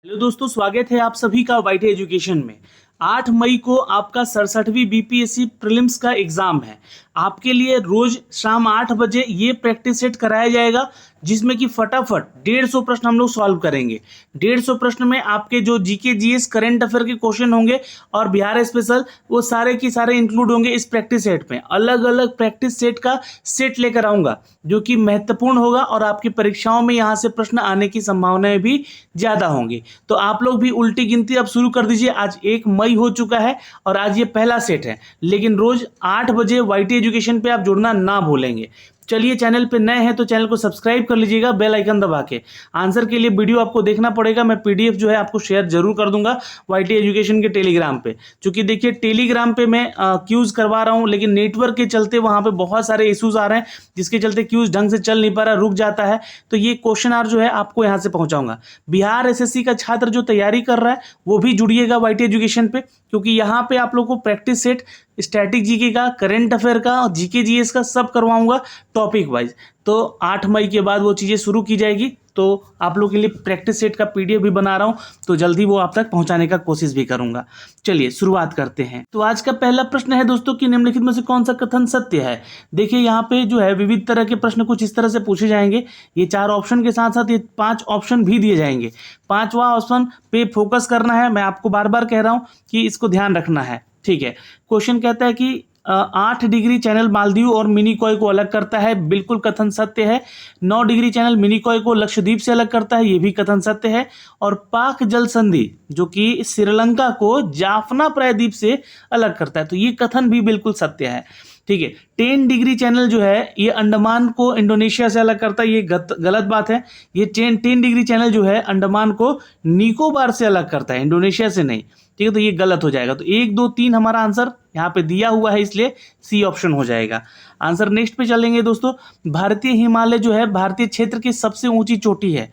Hello दोस्तों, स्वागत है आप सभी का वाईटी एजुकेशन में। 8 मई को आपका 67वीं बीपीएससी प्रीलिम्स का एग्जाम है। आपके लिए रोज शाम 8 बजे ये प्रैक्टिस सेट कराया जाएगा, जिसमें कि फटाफट 150 प्रश्न हम लोग सॉल्व करेंगे। 150 प्रश्न में आपके जो जीके जीएस करंट अफेयर के क्वेश्चन होंगे और बिहार स्पेशल, वो सारे की सारे इंक्लूड होंगे इस प्रैक्टिस सेट में। अलग अलग प्रैक्टिस सेट का सेट लेकर आऊंगा जो कि महत्वपूर्ण होगा और आपकी परीक्षाओं में यहाँ से प्रश्न आने की संभावनाएं भी ज़्यादा होंगी। तो आप लोग भी उल्टी गिनती अब शुरू कर दीजिए। आज 1 मई हो चुका है और आज ये पहला सेट है, लेकिन रोज 8 बजे वाईटी एजुकेशन पे आप जुड़ना ना भूलेंगे। चलिए, चैनल पे नए हैं तो चैनल को सब्सक्राइब कर लीजिएगा बेल आइकन दबा के। आंसर के लिए वीडियो आपको देखना पड़ेगा, मैं पीडीएफ जो है आपको शेयर जरूर कर दूंगा वाईटी एजुकेशन के टेलीग्राम पे। क्योंकि देखिए, टेलीग्राम पे मैं क्यूज करवा रहा हूं, लेकिन नेटवर्क के चलते वहां पे बहुत सारे इश्यूज आ रहे हैं, जिसके चलते क्यूज ढंग से चल नहीं पा रहा, रुक जाता है। तो ये क्वेश्चन आर जो है आपको यहाँ से पहुंचाऊंगा। बिहार एसएससी का छात्र जो तैयारी कर रहा है वो भी जुड़िएगा वाईटी एजुकेशन पे, क्योंकि यहाँ पे आप लोग को प्रैक्टिस सेट स्टैटिक जीके का, करंट अफेयर का और जीके जीएस का सब करवाऊंगा टॉपिक वाइज। तो 8 मई के बाद वो चीज़ें शुरू की जाएगी, तो आप लोग के लिए प्रैक्टिस सेट का पीडीएफ भी बना रहा हूं, तो जल्दी वो आप तक पहुंचाने का कोशिश भी करूंगा। चलिए शुरुआत करते हैं। तो आज का पहला प्रश्न है दोस्तों कि निम्नलिखित में से कौन सा कथन सत्य है। देखिए, यहाँ पे जो है विविध तरह के प्रश्न कुछ इस तरह से पूछे जाएंगे। ये 4 ऑप्शन के साथ साथ ये 5 ऑप्शन भी दिए जाएंगे। 5वां ऑप्शन पे फोकस करना है। मैं आपको बार बार कह रहा हूं कि इसको ध्यान रखना है, ठीक है। क्वेश्चन कहता है कि 8 डिग्री चैनल मालदीव और मिनिकॉय को अलग करता है, बिल्कुल कथन सत्य है। 9 डिग्री चैनल मिनिकॉय को लक्षद्वीप से अलग करता है, ये भी कथन सत्य है। और पाक जल संधि जो कि श्रीलंका को जाफना प्रायद्वीप से अलग करता है, तो ये कथन भी बिल्कुल सत्य है, ठीक है। 10 डिग्री चैनल जो है ये अंडमान को इंडोनेशिया से अलग करता है, ये गलत बात है। ये 10 डिग्री चैनल जो है अंडमान को निकोबार से अलग करता है, इंडोनेशिया से नहीं, ठीक है। तो ये गलत हो जाएगा। तो 1 2 3 हमारा आंसर यहाँ पे दिया हुआ है, इसलिए सी ऑप्शन हो जाएगा आंसर। नेक्स्ट पे चलेंगे दोस्तों। भारतीय हिमालय जो है भारतीय क्षेत्र की सबसे ऊंची चोटी है।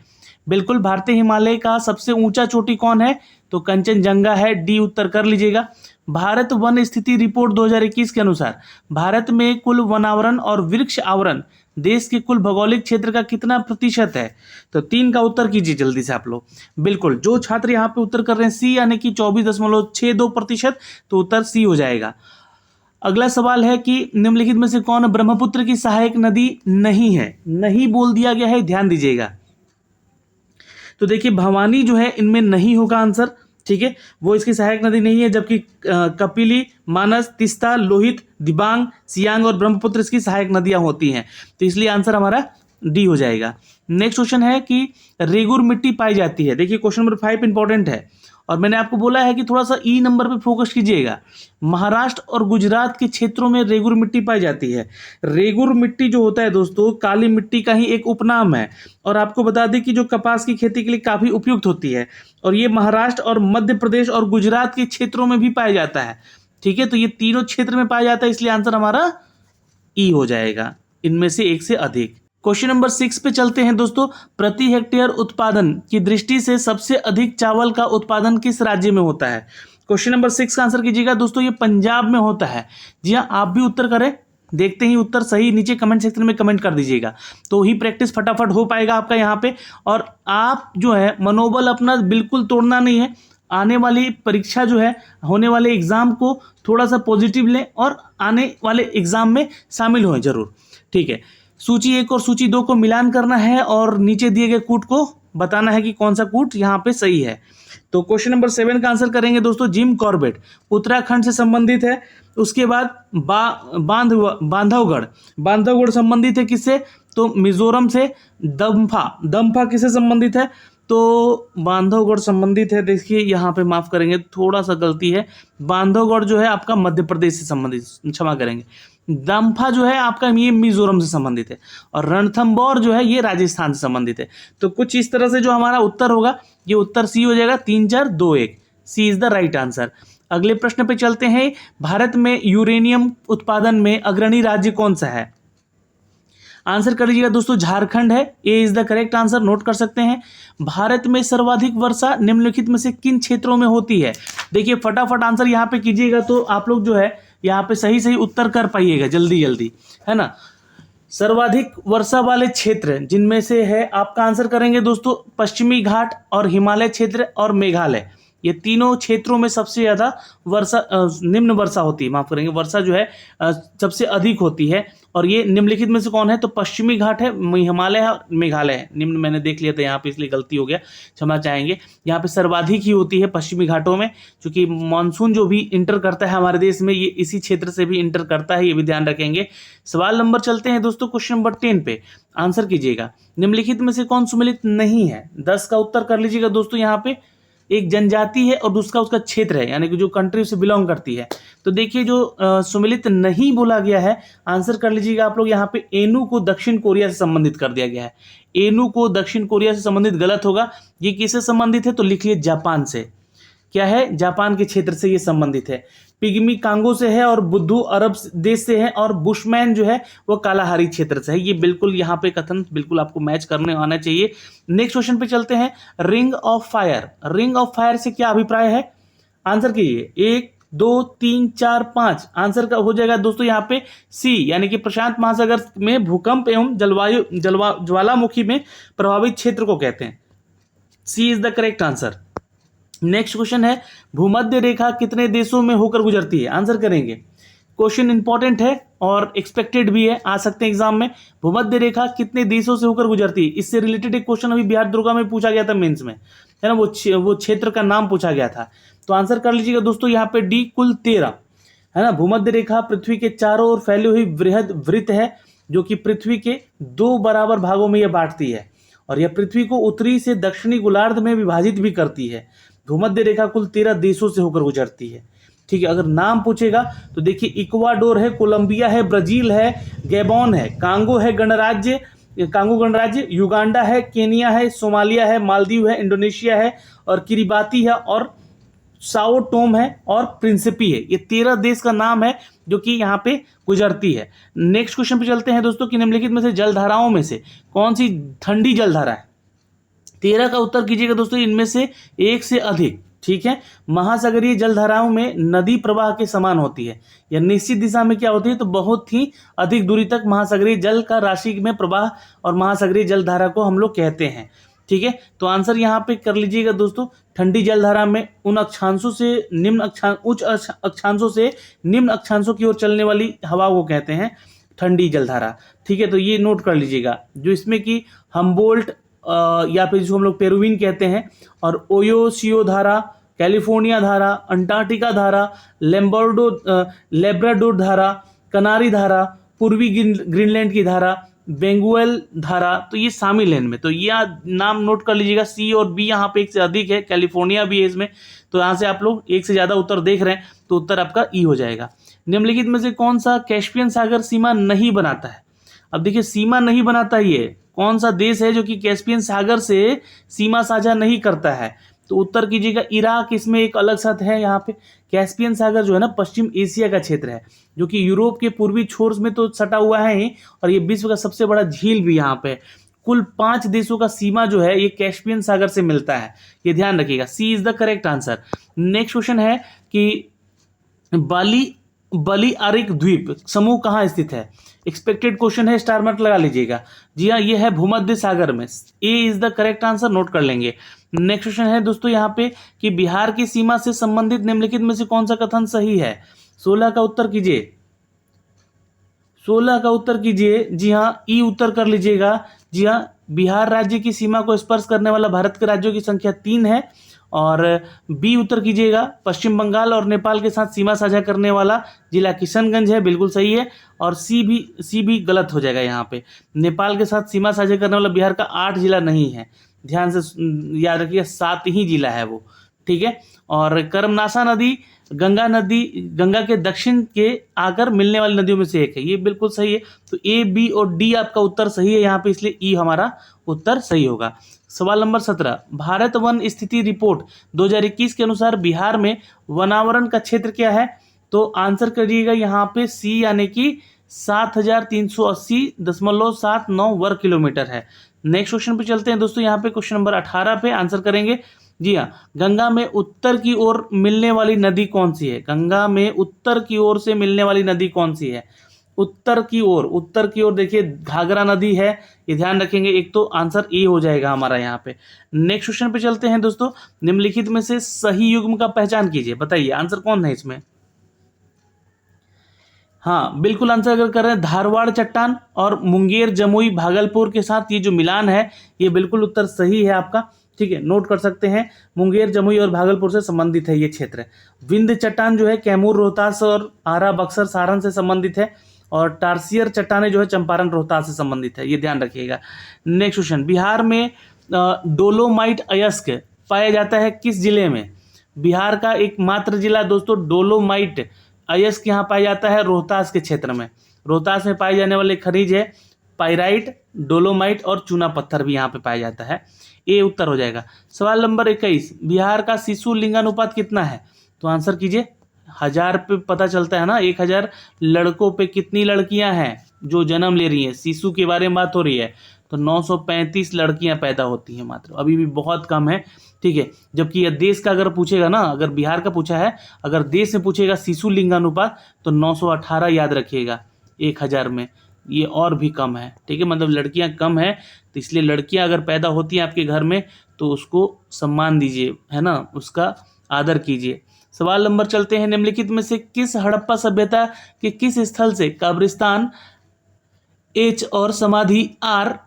बिल्कुल, भारतीय हिमालय का सबसे ऊंचा चोटी कौन है, तो कंचनजंगा है। डी उत्तर कर लीजिएगा। भारत वन स्थिति रिपोर्ट 2021 के अनुसार भारत में कुल वनावरण और वृक्ष आवरण देश के कुल भौगोलिक क्षेत्र का कितना प्रतिशत है, तो 3 का उत्तर कीजिए जल्दी से आप लोग। बिल्कुल, जो छात्र यहाँ पे उत्तर कर रहे हैं सी यानी कि 24.62%, तो उत्तर सी हो जाएगा। अगला सवाल है कि निम्नलिखित में से कौन ब्रह्मपुत्र की सहायक नदी नहीं है। नहीं बोल दिया गया है, ध्यान दीजिएगा। तो देखिए, भवानी जो है इनमें नहीं होगा आंसर, ठीक है, वो इसकी सहायक नदी नहीं है। जबकि कपिली, मानस, तिस्ता, लोहित, दिबांग, सियांग और ब्रह्मपुत्र इसकी सहायक नदियां होती हैं, तो इसलिए आंसर हमारा डी हो जाएगा। नेक्स्ट क्वेश्चन है कि रेगुर मिट्टी पाई जाती है। देखिए, क्वेश्चन नंबर 5 इंपॉर्टेंट है और मैंने आपको बोला है कि थोड़ा सा ई नंबर पे फोकस कीजिएगा। महाराष्ट्र और गुजरात के क्षेत्रों में रेगुर मिट्टी पाई जाती है। रेगुर मिट्टी जो होता है दोस्तों, काली मिट्टी का ही एक उपनाम है, और आपको बता दें कि जो कपास की खेती के लिए काफी उपयुक्त होती है, और ये महाराष्ट्र और मध्य प्रदेश और गुजरात के क्षेत्रों में भी पाया जाता है, ठीक है। तो ये तीनों क्षेत्र में पाया जाता है, इसलिए आंसर हमारा ई हो जाएगा, इनमें से एक से अधिक। क्वेश्चन नंबर 6 पे चलते हैं दोस्तों। प्रति हेक्टेयर उत्पादन की दृष्टि से सबसे अधिक चावल का उत्पादन किस राज्य में होता है। क्वेश्चन नंबर 6 का आंसर कीजिएगा दोस्तों, ये पंजाब में होता है। जी हाँ, आप भी उत्तर करें, देखते ही उत्तर सही नीचे कमेंट सेक्शन में कमेंट कर दीजिएगा, तो ही प्रैक्टिस फटाफट हो पाएगा आपका यहाँ पे। और आप जो है मनोबल अपना बिल्कुल तोड़ना नहीं है। आने वाली परीक्षा जो है, होने वाले एग्जाम को थोड़ा सा पॉजिटिव लें और आने वाले एग्जाम में शामिल हों जरूर, ठीक है। सूची 1 और सूची 2 को मिलान करना है और नीचे दिए गए कूट को बताना है कि कौन सा कूट यहाँ पे सही है। तो क्वेश्चन नंबर 7 का आंसर करेंगे दोस्तों। जिम कॉर्बेट उत्तराखंड से संबंधित है। उसके बाद बांधवगढ़ संबंधित है किससे, तो मिजोरम से। दम्फा किससे संबंधित है, तो बांधवगढ़ संबंधित है। देखिए यहाँ पे माफ करेंगे, थोड़ा सा गलती है। बांधवगढ़ जो है आपका मध्य प्रदेश से संबंधित, क्षमा करेंगे। दम्फा जो है आपका ये मिजोरम से संबंधित है, और रणथंबोर जो है ये राजस्थान से संबंधित है। तो कुछ इस तरह से जो हमारा उत्तर होगा, ये उत्तर सी हो जाएगा। 3 4 2 1, C is the right answer. अगले प्रश्न पे चलते हैं। भारत में यूरेनियम उत्पादन में अग्रणी राज्य कौन सा है। आंसर कर लीजिएगा दोस्तों, झारखंड है। A is the correct answer, note कर सकते हैं। भारत में सर्वाधिक वर्षा निम्नलिखित में से किन क्षेत्रों में होती है। देखिए, फटाफट आंसर यहाँ पे कीजिएगा, तो आप लोग जो है यहाँ पे सही उत्तर कर पाइएगा जल्दी जल्दी, है ना। सर्वाधिक वर्षा वाले क्षेत्र जिनमें से है, आपका आंसर करेंगे दोस्तों पश्चिमी घाट और हिमालय क्षेत्र और मेघालय। ये तीनों क्षेत्रों में सबसे ज़्यादा वर्षा निम्न वर्षा होती है, माफ करेंगे, वर्षा जो है सबसे अधिक होती है। और ये निम्नलिखित में से कौन है? तो पश्चिमी घाट है, हिमालय है और मेघालय है। निम्न मैंने देख लिया था यहाँ पे, इसलिए गलती हो गया, क्षमा चाहेंगे। यहाँ पे सर्वाधिक ही होती है पश्चिमी घाटों में, क्योंकि मानसून जो भी इंटर करता है हमारे देश में, ये इसी क्षेत्र से भी इंटर करता है, ये भी ध्यान रखेंगे। सवाल नंबर चलते हैं दोस्तों क्वेश्चन नंबर 10 पे, आंसर कीजिएगा। निम्नलिखित में से कौन सुमेलित नहीं है? 10 का उत्तर कर लीजिएगा दोस्तों। यहाँ पे एक जनजाति है और दूसरा उसका क्षेत्र है, यानी कि जो कंट्री से बिलोंग करती है। तो देखिए जो सुमेलित नहीं बोला गया है, आंसर कर लीजिएगा आप लोग। यहाँ पे एनू को दक्षिण कोरिया से संबंधित कर दिया गया है। एनू को दक्षिण कोरिया से संबंधित गलत होगा। ये किससे संबंधित है? तो लिखिए जापान से। क्या है? जापान के क्षेत्र से ये संबंधित है। पिग्मी कांगो से है और बुद्धू अरब देश से है और बुशमैन जो है वो कालाहारी क्षेत्र से है। ये बिल्कुल यहाँ पे कथन बिल्कुल आपको मैच करने आना चाहिए। नेक्स्ट क्वेश्चन पे चलते हैं। Ring of fire, ring of fire से क्या अभिप्राय है? आंसर कीजिए। 1 2 3 4 5 आंसर का हो जाएगा दोस्तों यहाँ पे सी, यानी कि प्रशांत महासागर में भूकंप एवं ज्वालामुखी में प्रभावित क्षेत्र को कहते हैं। C is the correct answer. Next question है, भूमध्य रेखा कितने देशों में होकर गुजरती है? आंसर करेंगे। क्वेश्चन इंपॉर्टेंट है और एक्सपेक्टेड भी है, आ सकते हैं एग्जाम में। भूमध्य रेखा कितने देशों से होकर गुजरती है? इससे रिलेटेड एक क्वेश्चन अभी बिहार दुर्गा में पूछा गया था मेंस में, है ना, वो क्षेत्र का नाम पूछा गया था। तो आंसर कर लीजिएगा दोस्तों यहाँ पे डी, कुल 13, है ना। भूमध्य रेखा पृथ्वी के चारों ओर फैली हुई वृहद वृत्त है, जो कि पृथ्वी के 2 बराबर भागों में यह बांटती है और यह पृथ्वी को उत्तरी से दक्षिणी गोलार्ध में विभाजित भी करती है। भूमध्य रेखा कुल 13 देशों से होकर गुजरती है। ठीक है, अगर नाम पूछेगा तो देखिए इक्वाडोर है, कोलंबिया है, ब्राजील है, गैबोन है, कांगो है गणराज्य, कांगो गणराज्य, युगांडा है, केनिया है, सोमालिया है, मालदीव है, इंडोनेशिया है और किरिबाती है और साओ टोम है और प्रिंसिपी है। ये 13 देश का नाम है जो कि यहाँ पे गुजरती है। नेक्स्ट क्वेश्चन पे चलते हैं दोस्तों कि निम्नलिखित में से जलधाराओं में से कौन सी ठंडी जलधारा है? 13 का उत्तर कीजिएगा दोस्तों, इनमें से एक से अधिक। ठीक है, महासागरीय जलधाराओं में नदी प्रवाह के समान होती है, या निश्चित दिशा में क्या होती है? तो बहुत ही अधिक दूरी तक महासागरीय जल का राशि में प्रवाह और महासागरीय जलधारा को हम लोग कहते हैं। ठीक है, तो आंसर यहाँ पे कर लीजिएगा दोस्तों। ठंडी जलधारा में उन अक्षांशों से उच्च अक्षांशों से निम्न अक्षांशों की ओर चलने वाली हवा को कहते हैं ठंडी जलधारा। ठीक है, तो ये नोट कर लीजिएगा, जो इसमें कि हम्बोल्ट या फिर जिसको हम लोग पेरुविन कहते हैं, और ओयोसियो धारा, कैलिफोर्निया धारा, अंटार्कटिका धारा, लेब्राडोर धारा, कनारी धारा, पूर्वी ग्रीनलैंड की धारा, बेंगुएल धारा, तो ये शामिल है इनमें। तो ये नाम नोट कर लीजिएगा, सी और बी यहाँ पे एक से अधिक है, कैलिफोर्निया भी है इसमें। तो यहाँ से आप लोग एक से ज़्यादा उत्तर देख रहे हैं, तो उत्तर आपका ई हो जाएगा। निम्नलिखित में से कौन सा कैस्पियन सागर सीमा नहीं बनाता है? अब देखिए सीमा नहीं बनाता, ये कौन सा देश है जो कि कैस्पियन सागर से सीमा साझा नहीं करता है? तो उत्तर कीजिएगा इराक। इसमें एक अलग साथ है यहाँ पे। कैस्पियन सागर जो है ना पश्चिम एशिया का क्षेत्र है, जो कि यूरोप के पूर्वी छोर में तो सटा हुआ है ही, और ये विश्व का सबसे बड़ा झील भी यहाँ पे। कुल 5 देशों का सीमा जो है ये कैस्पियन सागर से मिलता है, ये ध्यान रखिएगा। C is the correct answer. Next question है कि बलियारिक द्वीप समूह कहाँ स्थित है? एक्सपेक्टेड क्वेश्चन है, स्टार मार्क लगा लीजिएगा। जी हाँ, ये है भूमध्य सागर में। A is the correct answer, note कर लेंगे। नेक्स्ट क्वेश्चन है दोस्तों यहाँ पे कि बिहार की सीमा से संबंधित निम्नलिखित में से कौन सा कथन सही है? 16 का उत्तर कीजिए, 16 का उत्तर कीजिए। जी हाँ, ई उत्तर कर लीजिएगा। जी हाँ, बिहार राज्य की सीमा को स्पर्श करने वाला भारत के राज्यों की संख्या 3 है। और बी उत्तर कीजिएगा, पश्चिम बंगाल और नेपाल के साथ सीमा साझा करने वाला जिला किशनगंज है, बिल्कुल सही है। और सी भी गलत हो जाएगा यहाँ पे। नेपाल के साथ सीमा साझा करने वाला बिहार का 8 जिला नहीं है, ध्यान से याद रखिए, 7 ही जिला है वो। ठीक है, और कर्मनाशा नदी गंगा के दक्षिण के आकर मिलने वाली नदियों में से एक है, ये बिल्कुल सही है। तो ए, बी और डी आपका उत्तर सही है यहाँ पे, इसलिए ई हमारा उत्तर सही होगा। सवाल नंबर 17, भारत वन स्थिति रिपोर्ट 2021 के अनुसार बिहार में वनावरण का क्षेत्र क्या है? तो आंसर करिएगा यहाँ पे सी, यानी कि 7380.79 वर्ग किलोमीटर है। नेक्स्ट क्वेश्चन पे चलते हैं दोस्तों, यहाँ पे क्वेश्चन नंबर 18 पे आंसर करेंगे। जी हाँ, गंगा में उत्तर की ओर मिलने वाली नदी कौन सी है? गंगा में उत्तर की ओर से मिलने वाली नदी कौन सी है? उत्तर की ओर देखिए घाघरा नदी है, ये ध्यान रखेंगे। एक तो आंसर ए हो जाएगा हमारा यहाँ पे। नेक्स्ट क्वेश्चन पे चलते हैं दोस्तों। निम्नलिखित में से सही युग्म का पहचान कीजिए, बताइए आंसर कौन है इसमें। हाँ बिल्कुल, आंसर अगर कर रहे हैं धारवाड़ चट्टान और मुंगेर जमुई भागलपुर के साथ ये जो मिलान है, ये बिल्कुल उत्तर सही है आपका। ठीक है, नोट कर सकते हैं, मुंगेर जमुई और भागलपुर से संबंधित है ये क्षेत्र। विंध्य चट्टान जो है कैमूर रोहतास और आरा बक्सर सारण से संबंधित है, और टारसियर चट्टाने जो है चंपारण रोहतास से संबंधित है, ये ध्यान रखिएगा। नेक्स्ट क्वेश्चन, बिहार में डोलोमाइट अयस्क पाया जाता है किस जिले में। बिहार का एकमात्र जिला दोस्तों डोलोमाइट अयस्क यहाँ पाया जाता है रोहतास के क्षेत्र में। रोहतास में पाए जाने वाले खनिज है पाइराइट, डोलोमाइट और चूना पत्थर भी यहाँ पे पाया जाता है। ये उत्तर हो जाएगा। सवाल नंबर 21, बिहार का शिशु लिंगानुपात कितना है। तो आंसर कीजिए। 1000 पे पता चलता है ना, 1000 लड़कों पे कितनी लड़कियां हैं जो जन्म ले रही हैं, शिशु के बारे में बात हो रही है। तो 935 लड़कियां पैदा होती हैं मात्र, अभी भी बहुत कम है। ठीक है, जबकि यह देश का अगर पूछेगा ना, अगर बिहार का पूछा है, अगर देश में पूछेगा शिशु लिंगानुपात तो 918 याद रखिएगा 1000 में, ये और भी कम है। ठीक है, मतलब लड़कियां कम है, तो इसलिए लड़कियां अगर पैदा होती हैं आपके घर में तो उसको सम्मान दीजिए, है ना, उसका आदर कीजिए। सवाल नंबर चलते हैं, निम्नलिखित में से किस हड़प्पा सभ्यता के किस स्थल से कब्रिस्तान एच और समाधि आर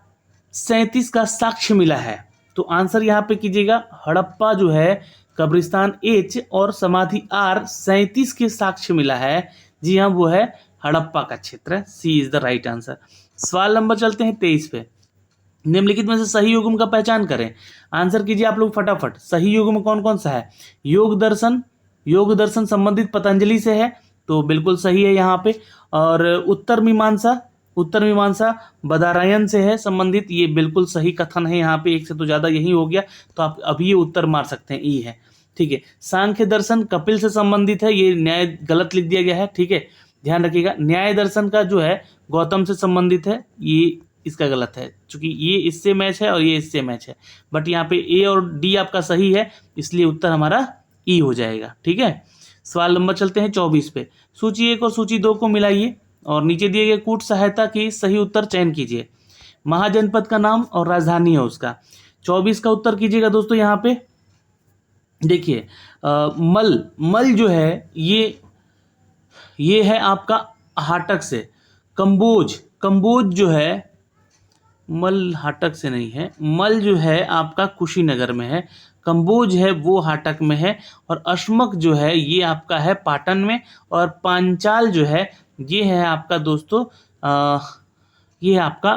37 का साक्ष्य मिला है। तो आंसर यहाँ पे कीजिएगा, हड़प्पा जो है कब्रिस्तान एच और समाधि आर 37 के साक्ष्य मिला है। जी हाँ, वो है हड़प्पा का क्षेत्र, सी इज द राइट आंसर। सवाल नंबर चलते हैं 23 पे। निम्नलिखित में से सही युग्म का पहचान करें। आंसर कीजिए आप लोग फटाफट। सही युग्म कौन कौन सा है। योग दर्शन संबंधित पतंजलि से है, तो बिल्कुल सही है यहाँ पे। और उत्तर मीमांसा बदारायन से है संबंधित, ये बिल्कुल सही कथन है यहाँ पे। एक से तो ज्यादा यही हो गया, तो आप अभी ये उत्तर मार सकते हैं, ई है। ठीक है, सांख्य दर्शन कपिल से संबंधित है, ये न्याय गलत लिख दिया गया है। ठीक है, ध्यान रखिएगा। न्याय दर्शन का जो है गौतम से संबंधित है, ये इसका गलत है, क्योंकि ये इससे मैच है और ये इससे मैच है। बट यहाँ पे ए और डी आपका सही है, इसलिए उत्तर हमारा ई हो जाएगा। ठीक है, सवाल नंबर चलते हैं 24 पे। सूची 1 और सूची 2 को मिलाइए और नीचे दिए गए कूट सहायता की सही उत्तर चयन कीजिए। महाजनपद का नाम और राजधानी है उसका। 24 का उत्तर कीजिएगा दोस्तों। यहाँ पे देखिए मल जो है ये है आपका हाटक से। कंबोज जो है, मल हाटक से नहीं है, मल जो है आपका कुशीनगर में है, कंबोज है वो हाटक में है, और अश्मक जो है ये आपका है पाटन में, और पांचाल जो है ये है आपका दोस्तों ये है आपका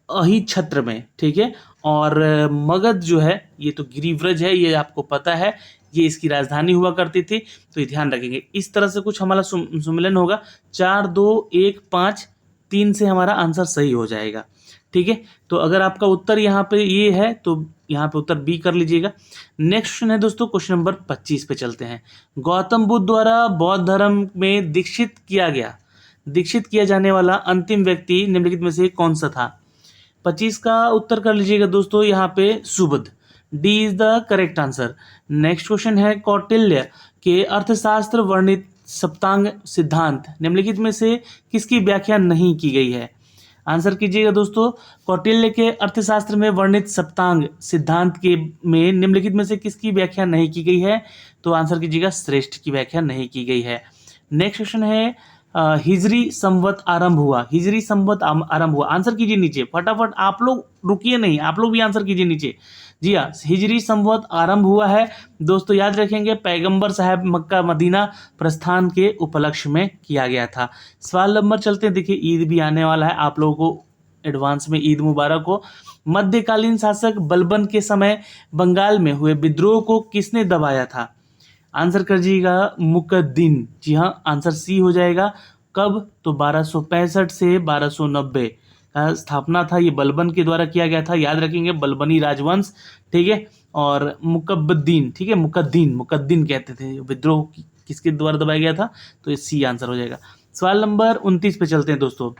अही छत्र में। ठीक है, और मगध जो है ये तो गिरिव्रज है, ये आपको पता है, ये इसकी राजधानी हुआ करती थी। तो ये ध्यान रखेंगे। इस तरह से कुछ हमारा सम्मेलन होगा। 4 2 1 5 3 से हमारा आंसर सही हो जाएगा। ठीक है, तो अगर आपका उत्तर यहाँ पे ये है तो यहाँ पे उत्तर बी कर लीजिएगा। नेक्स्ट क्वेश्चन है दोस्तों, क्वेश्चन नंबर 25 पे चलते हैं। गौतम बुद्ध द्वारा बौद्ध धर्म में दीक्षित किया जाने वाला अंतिम व्यक्ति निम्नलिखित में से कौन सा था। 25 का उत्तर कर लीजिएगा दोस्तों, यहाँ पे सुबुद्ध, D is the correct answer. Next question है, कौटिल्य के अर्थशास्त्र वर्णित सप्तांग सिद्धांत निम्नलिखित में से किसकी व्याख्या नहीं की गई है। आंसर कीजिएगा दोस्तों, कौटिल्य के अर्थशास्त्र में वर्णित सप्तांग सिद्धांत के में निम्नलिखित में से किसकी व्याख्या नहीं की गई है। तो आंसर कीजिएगा, श्रेष्ठ की व्याख्या नहीं की गई है। नेक्स्ट क्वेश्चन है, हिजरी संवत आरंभ हुआ। आंसर कीजिए नीचे फटाफट, आप लोग रुकिए नहीं, आप लोग भी आंसर कीजिए नीचे। जी हाँ, हिजरी संवत आरंभ हुआ है दोस्तों, याद रखेंगे, पैगंबर साहब मक्का मदीना प्रस्थान के उपलक्ष्य में किया गया था। सवाल नंबर चलते हैं। देखिए ईद भी आने वाला है, आप लोगों को एडवांस में ईद मुबारक हो। मध्यकालीन शासक बलबन के समय बंगाल में हुए विद्रोह को किसने दबाया था। आंसर करिएगा, मुकद्दीन। जी हाँ, आंसर सी हो जाएगा। कब, तो 1265 से 1290 का स्थापना था, ये बलबन के द्वारा किया गया था। याद रखेंगे, बलबनी राजवंश। ठीक है, और मुकद्दीन, ठीक है, मुकद्दीन कहते थे। विद्रोह किसके द्वारा दबाया गया था, तो ये सी आंसर हो जाएगा। सवाल नंबर 29 पे चलते हैं दोस्तों।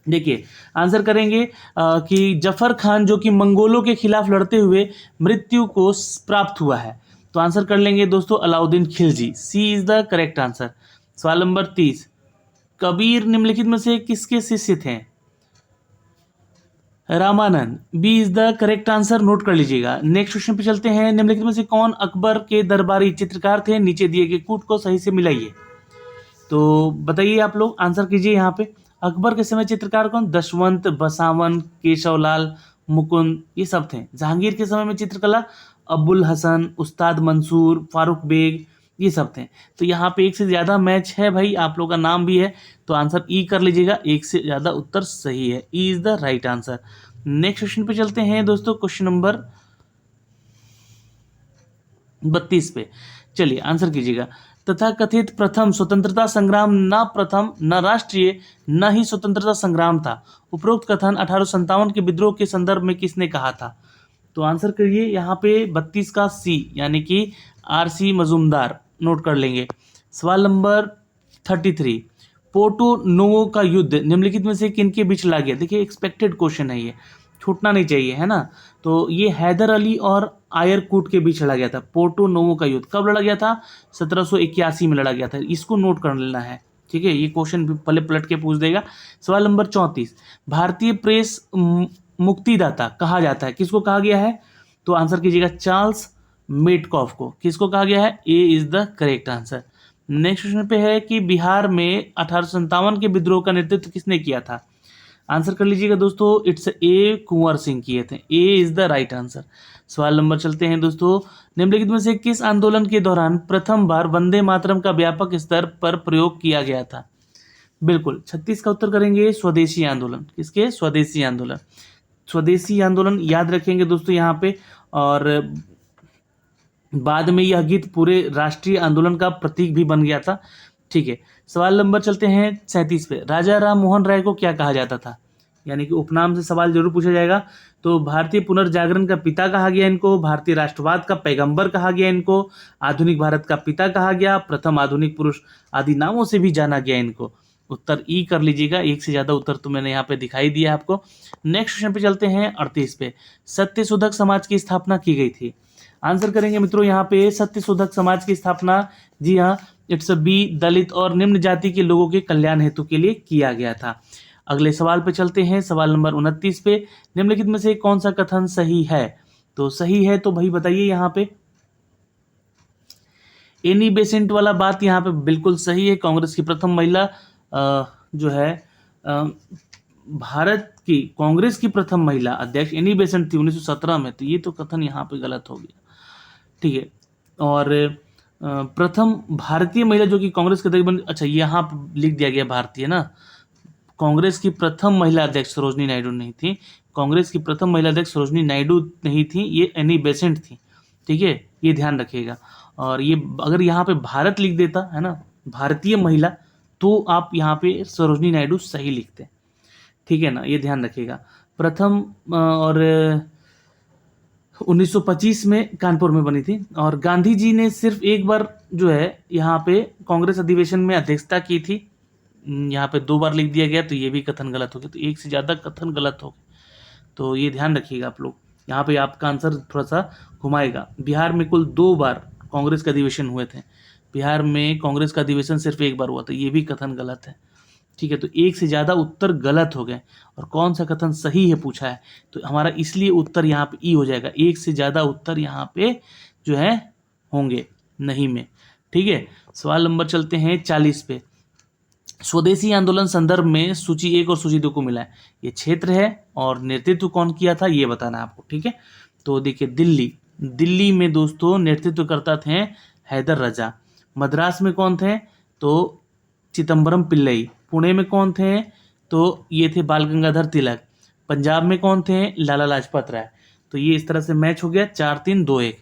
देखिए आंसर करेंगे कि जफर खान जो कि मंगोलों के खिलाफ लड़ते हुए मृत्यु को प्राप्त हुआ है। तो आंसर कर लेंगे दोस्तों, Alauddin Khilji, C is the correct answer. सवाल नंबर 30, कबीर निम्नलिखित में से किसके शिष्य थे? Ramanand. B is the correct answer, note कर लीजिएगा। नेक्स्ट क्वेश्चन पे चलते हैं। निम्नलिखित में से कौन अकबर के दरबारी चित्रकार थे? नीचे दिए गए कूट को सही से मिलाइए। तो बताइए, आप लोग आंसर कीजिए यहाँ पे। अकबर के समय चित्रकार कौन? दशवंत, बसावन, केशवलाल, मुकुंद, ये सब थे। जहांगीर के समय में चित्रकला अबुल हसन, उस्ताद मंसूर, फारूक बेग, ये सब थे। तो यहाँ पे एक से ज्यादा मैच है भाई, आप लोग का नाम भी है, तो आंसर ई कर लीजिएगा। एक से ज्यादा उत्तर सही है, E is the right answer. Next question पे चलते हैं दोस्तों, क्वेश्चन नंबर 32 पे। चलिए आंसर कीजिएगा। तथा कथित प्रथम स्वतंत्रता संग्राम न प्रथम, न राष्ट्रीय, न ही स्वतंत्रता संग्राम था। उपरोक्त कथन 1857 के विद्रोह के संदर्भ में किसने कहा था? तो आंसर करिए यहाँ पे 32 का सी, यानी कि आर.सी. मजूमदार, नोट कर लेंगे। सवाल नंबर 33, पोर्टो नोवो का युद्ध निम्नलिखित में से किनके बीच लड़ा गया? देखिए एक्सपेक्टेड क्वेश्चन है, ये छूटना नहीं चाहिए, है ना। तो ये हैदर अली और आयरकूट के बीच लड़ा गया था। पोर्टो नोवो का युद्ध कब लड़ा गया था? 1781 में लड़ा गया था। इसको नोट कर लेना है, ठीक है। ये क्वेश्चन भी पहले पलट के पूछ देगा। सवाल नंबर 34, भारतीय प्रेस मुक्तिदाता कहा जाता है, किसको कहा गया है? तो आंसर कीजिएगा चार्ल्स मेटकॉफ को। किसको कहा गया है? A is the correct answer. Next question पे है कि बिहार में 1857 के विद्रोह का नेतृत्व किसने किया था? आंसर कर लीजिएगा दोस्तों, इट्स ए कुंवर सिंह किए थे। ए इज द राइट आंसर। सवाल नंबर चलते हैं दोस्तों, निम्नलिखित में से किस आंदोलन के दौरान प्रथम बार वंदे मातरम का व्यापक स्तर पर प्रयोग किया गया था? बिल्कुल 36 का उत्तर करेंगे स्वदेशी आंदोलन। किसके? स्वदेशी आंदोलन। स्वदेशी आंदोलन याद रखेंगे दोस्तों यहाँ पे, और बाद में यह गीत पूरे राष्ट्रीय आंदोलन का प्रतीक भी बन गया था, ठीक है। सवाल नंबर चलते हैं 37 पे। राजा राम मोहन राय को क्या कहा जाता था? यानी कि उपनाम से सवाल जरूर पूछा जाएगा। तो भारतीय पुनर्जागरण का पिता कहा गया इनको, भारतीय राष्ट्रवाद का पैगंबर कहा गया इनको, आधुनिक भारत का पिता कहा गया, प्रथम आधुनिक पुरुष, आदि नामों से भी जाना गया इनको। उत्तर ई कर लीजिएगा। एक से ज्यादा उत्तर तो मैंने यहाँ पे दिखाई दिया आपको। नेक्स्ट क्वेश्चन पे चलते हैं 38 पे। सत्यशोधक समाज की स्थापना की गई थी। आंसर करेंगे मित्रों यहाँ पे, सत्यशोधक समाज की स्थापना, जी हाँ, इट्स बी, दलित और निम्न जाति के लोगों के कल्याण हेतु के लिए किया गया था। अगले सवाल पे चलते हैं, सवाल नंबर 29 पे। निम्नलिखित में से कौन सा कथन सही है? तो सही है तो भाई बताइए यहाँ पे। एनी बेसेंट वाला बात यहाँ पे बिल्कुल सही है। कांग्रेस की प्रथम महिला जो है भारत की कांग्रेस की प्रथम महिला अध्यक्ष एनी बेसेंट थी 1917 में। तो ये तो कथन यहाँ पे गलत हो गया, ठीक है। और प्रथम भारतीय महिला जो कि कांग्रेस के अध्यक्ष बन, अच्छा यहाँ पे लिख दिया गया भारतीय ना, कांग्रेस की प्रथम महिला अध्यक्ष सरोजनी नायडू नहीं थी। कांग्रेस की प्रथम महिला अध्यक्ष सरोजनी नायडू नहीं थी, ये एनी बेसेंट थी, ठीक है, ये ध्यान रखिएगा। और ये अगर यहाँ पे भारत लिख देता है ना, भारतीय महिला, तो आप यहाँ पे सरोजनी नायडू सही लिखते, ठीक है ना, ये ध्यान रखिएगा। प्रथम और 1925 में कानपुर में बनी थी। और गांधी जी ने सिर्फ एक बार जो है यहाँ पे कांग्रेस अधिवेशन में अध्यक्षता की थी। यहाँ पे 2 बार लिख दिया गया, तो ये भी कथन गलत हो गया। तो एक से ज़्यादा कथन गलत हो गए, तो ये ध्यान रखिएगा आप लोग। यहाँ पे आपका आंसर थोड़ा सा घुमाएगा। बिहार में कुल 2 बार कांग्रेस के अधिवेशन हुए थे। बिहार में कांग्रेस का अधिवेशन सिर्फ 1 बार हुआ था, ये भी कथन गलत है, ठीक है। तो एक से ज़्यादा उत्तर गलत हो गए। और कौन सा कथन सही है पूछा है, तो हमारा इसलिए उत्तर यहाँ पे ई हो जाएगा। एक से ज़्यादा उत्तर यहाँ पे जो है होंगे नहीं में, ठीक है। सवाल नंबर चलते हैं 40 पे। स्वदेशी आंदोलन संदर्भ में सूची 1 और सूची 2 को मिला है। ये क्षेत्र है और नेतृत्व कौन किया था ये बताना है आपको, ठीक है। तो देखिए दिल्ली में दोस्तों नेतृत्व करता थे हैदर रजा। मद्रास में कौन थे? तो चिदम्बरम पिल्लई। पुणे में कौन थे? तो ये थे बाल गंगाधर तिलक। पंजाब में कौन थे? लाला लाजपत राय। तो ये इस तरह से मैच हो गया 4-3-2-1,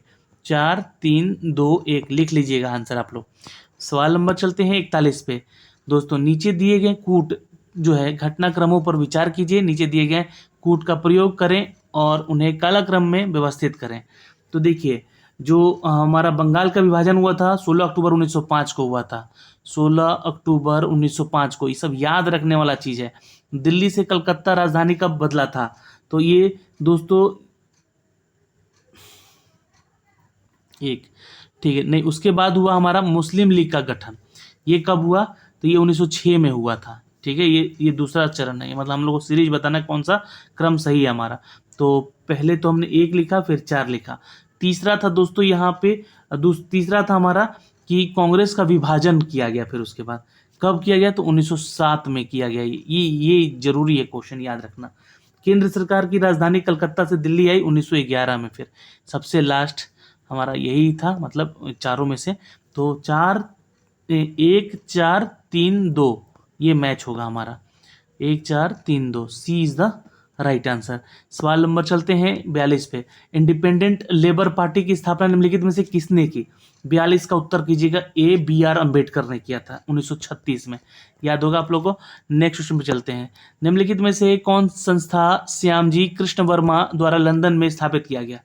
4-3-2-1 लिख लीजिएगा आंसर आप लोग। सवाल नंबर चलते हैं 41 पे। दोस्तों नीचे दिए गए कूट जो है घटनाक्रमों पर विचार कीजिए। नीचे दिए गए कूट का प्रयोग करें और उन्हें कालक्रम में व्यवस्थित करें। तो देखिए जो हमारा बंगाल का विभाजन हुआ था 16 अक्टूबर 1905 को हुआ था। 16 अक्टूबर 1905 को, ये सब याद रखने वाला चीज़ है। दिल्ली से कलकत्ता राजधानी कब बदला था? तो ये दोस्तों एक, ठीक है, नहीं, उसके बाद हुआ हमारा मुस्लिम लीग का गठन। ये कब हुआ? तो ये 1906 में हुआ था। ठीक है, ये दूसरा चरण है, मतलब हम लोग को सीरीज बताना है कौन सा क्रम सही है हमारा। तो पहले तो हमने 1 लिखा, फिर 4 लिखा। तीसरा था दोस्तों यहाँ पे तीसरा था हमारा कि कांग्रेस का विभाजन किया गया। फिर उसके बाद कब किया गया? तो 1907 में किया गया। ये जरूरी है, क्वेश्चन याद रखना। केंद्र सरकार की राजधानी कलकत्ता से दिल्ली आई 1911 में। फिर सबसे लास्ट हमारा यही था, मतलब चारों में से। तो 1 4 3 2 ये मैच होगा हमारा, 1 4 3 2, C is the right answer. सवाल नंबर चलते हैं 42 पे। इंडिपेंडेंट लेबर पार्टी की स्थापना निम्नलिखित में से किसने की? 42 का उत्तर कीजिएगा, BR अम्बेडकर ने किया था 1936 में। याद होगा आप लोगों को। नेक्स्ट क्वेश्चन पे चलते हैं। निम्नलिखित में से कौन संस्था श्यामजी कृष्ण वर्मा द्वारा लंदन में स्थापित किया गया?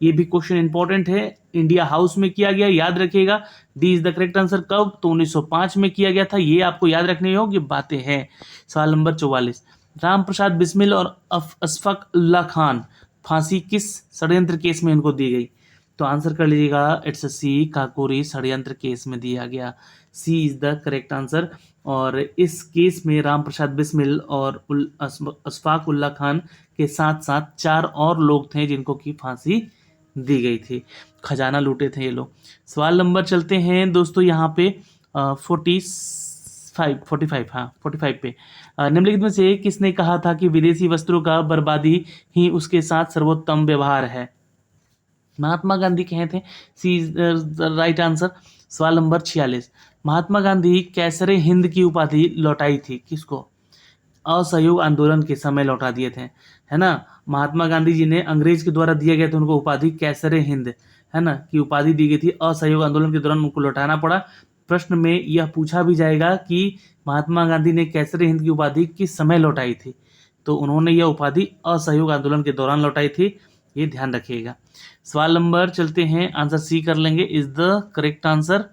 ये भी क्वेश्चन इंपॉर्टेंट है। इंडिया हाउस में किया गया, याद रखिएगा। D is the correct answer. कब? तो 1905 में किया गया था। ये आपको याद रखने योग्य बातें हैं। सवाल नंबर 44। राम प्रसाद बिस्मिल और अशफाक उल्ला खान फांसी किस षड्यंत्र केस में इनको दी गई? तो आंसर कर लीजिएगा, इट्स सी, काकोरी षड्यंत्र केस में दिया गया। सी इज द करेक्ट आंसर। और इस केस में राम प्रसाद बिस्मिल और अशफाक उल्ला खान के साथ साथ 4 और लोग थे जिनको की फांसी दी गई थी। खजाना लूटे थे ये लोग। सवाल नंबर चलते हैं दोस्तों यहाँ पे 45 पे। निम्नलिखित में से किसने कहा था कि विदेशी वस्त्रों का बर्बादी ही उसके साथ सर्वोत्तम व्यवहार है? महात्मा गांधी कहे थे। सी इज द राइट आंसर। सवाल नंबर 46। महात्मा गांधी कैसरे हिंद की उपाधि लौटाई थी किसको? असहयोग आंदोलन के समय लौटा दिए थे, है ना। महात्मा गांधी जी ने अंग्रेज के द्वारा दिया गया था उनको उपाधि कैसरे हिंद, है ना, की उपाधि दी गई थी। असहयोग आंदोलन के दौरान उनको लौटाना पड़ा। प्रश्न में यह पूछा भी जाएगा कि महात्मा गांधी ने कैसरे हिंद की उपाधि किस समय लौटाई थी? तो उन्होंने यह उपाधि असहयोग आंदोलन के दौरान लौटाई थी, ये ध्यान रखिएगा। सवाल नंबर चलते हैं, आंसर सी कर लेंगे, इज द करेक्ट आंसर।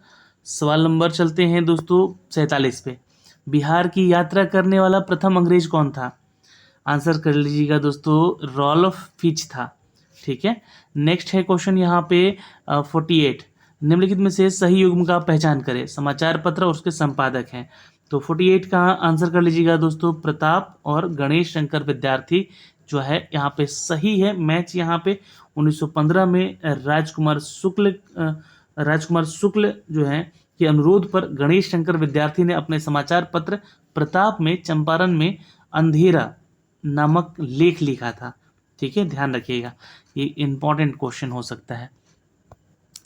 सवाल नंबर चलते हैं दोस्तों 47 पे। बिहार की यात्रा करने वाला प्रथम अंग्रेज कौन था? आंसर कर लीजिएगा दोस्तों, रॉल्फ फिच था। ठीक है। नेक्स्ट है क्वेश्चन यहाँ पे 48। निम्नलिखित में से सही युग्म का पहचान करें। समाचार पत्र और उसके संपादक हैं। तो 48 का आंसर कर लीजिएगा दोस्तों, प्रताप और गणेश शंकर विद्यार्थी जो है यहाँ पे सही है। मैच यहाँ पे 1915 में राजकुमार शुक्ल जो है के अनुरोध पर गणेश शंकर विद्यार्थी ने अपने समाचार पत्र प्रताप में चंपारण में अंधेरा नामक लेख लिखा था। ठीक है, ध्यान रखिएगा, ये इंपॉर्टेंट क्वेश्चन हो सकता है।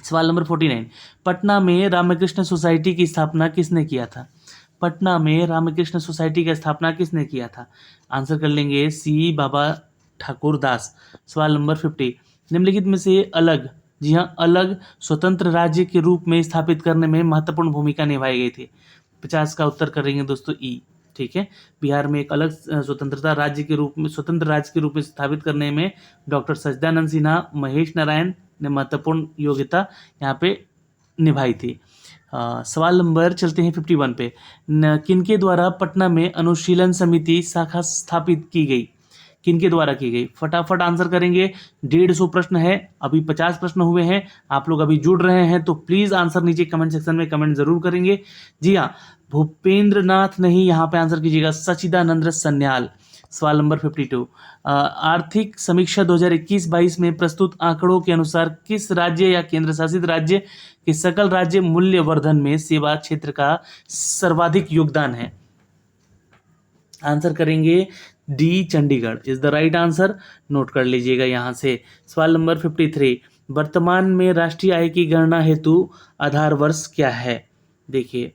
सवाल नंबर 49। पटना में रामकृष्ण सोसाइटी की स्थापना किसने किया था? पटना में रामकृष्ण सोसाइटी की स्थापना किसने किया था? आंसर कर लेंगे, सी बाबा ठाकुर दास। सवाल नंबर 50। निम्नलिखित में से अलग, जी हाँ, अलग स्वतंत्र राज्य के रूप में स्थापित करने में महत्वपूर्ण भूमिका निभाई गई थी। 50 का उत्तर करेंगे दोस्तों, ई। ठीक है, बिहार में एक अलग स्वतंत्र राज्य के रूप में स्थापित करने में डॉक्टर सच्चिदानंद सिन्हा, महेश नारायण ने महत्वपूर्ण योग्यता यहाँ पे निभाई थी। सवाल नंबर चलते हैं 51 पे। किनके द्वारा पटना में अनुशीलन समिति शाखा स्थापित की गई? किनके द्वारा की गई? फटाफट आंसर करेंगे। 150 प्रश्न है, अभी 50 प्रश्न हुए हैं। आप लोग अभी जुड़ रहे हैं तो प्लीज आंसर नीचे कमेंट सेक्शन में कमेंट जरूर करेंगे। जी हाँ, भूपेंद्र नाथ नहीं, यहाँ पे आंसर कीजिएगा सच्चिदानंद सन्याल। सवाल नंबर 52। आर्थिक समीक्षा 2021-22 में प्रस्तुत आंकड़ों के अनुसार किस राज्य या केंद्र शासित राज्य के सकल राज्य मूल्यवर्धन में सेवा क्षेत्र का सर्वाधिक योगदान है? आंसर करेंगे D, Chandigarh is the right answer. Note कर लीजिएगा यहाँ से। सवाल नंबर 53। वर्तमान में राष्ट्रीय आय की गणना हेतु आधार वर्ष क्या है? देखिए,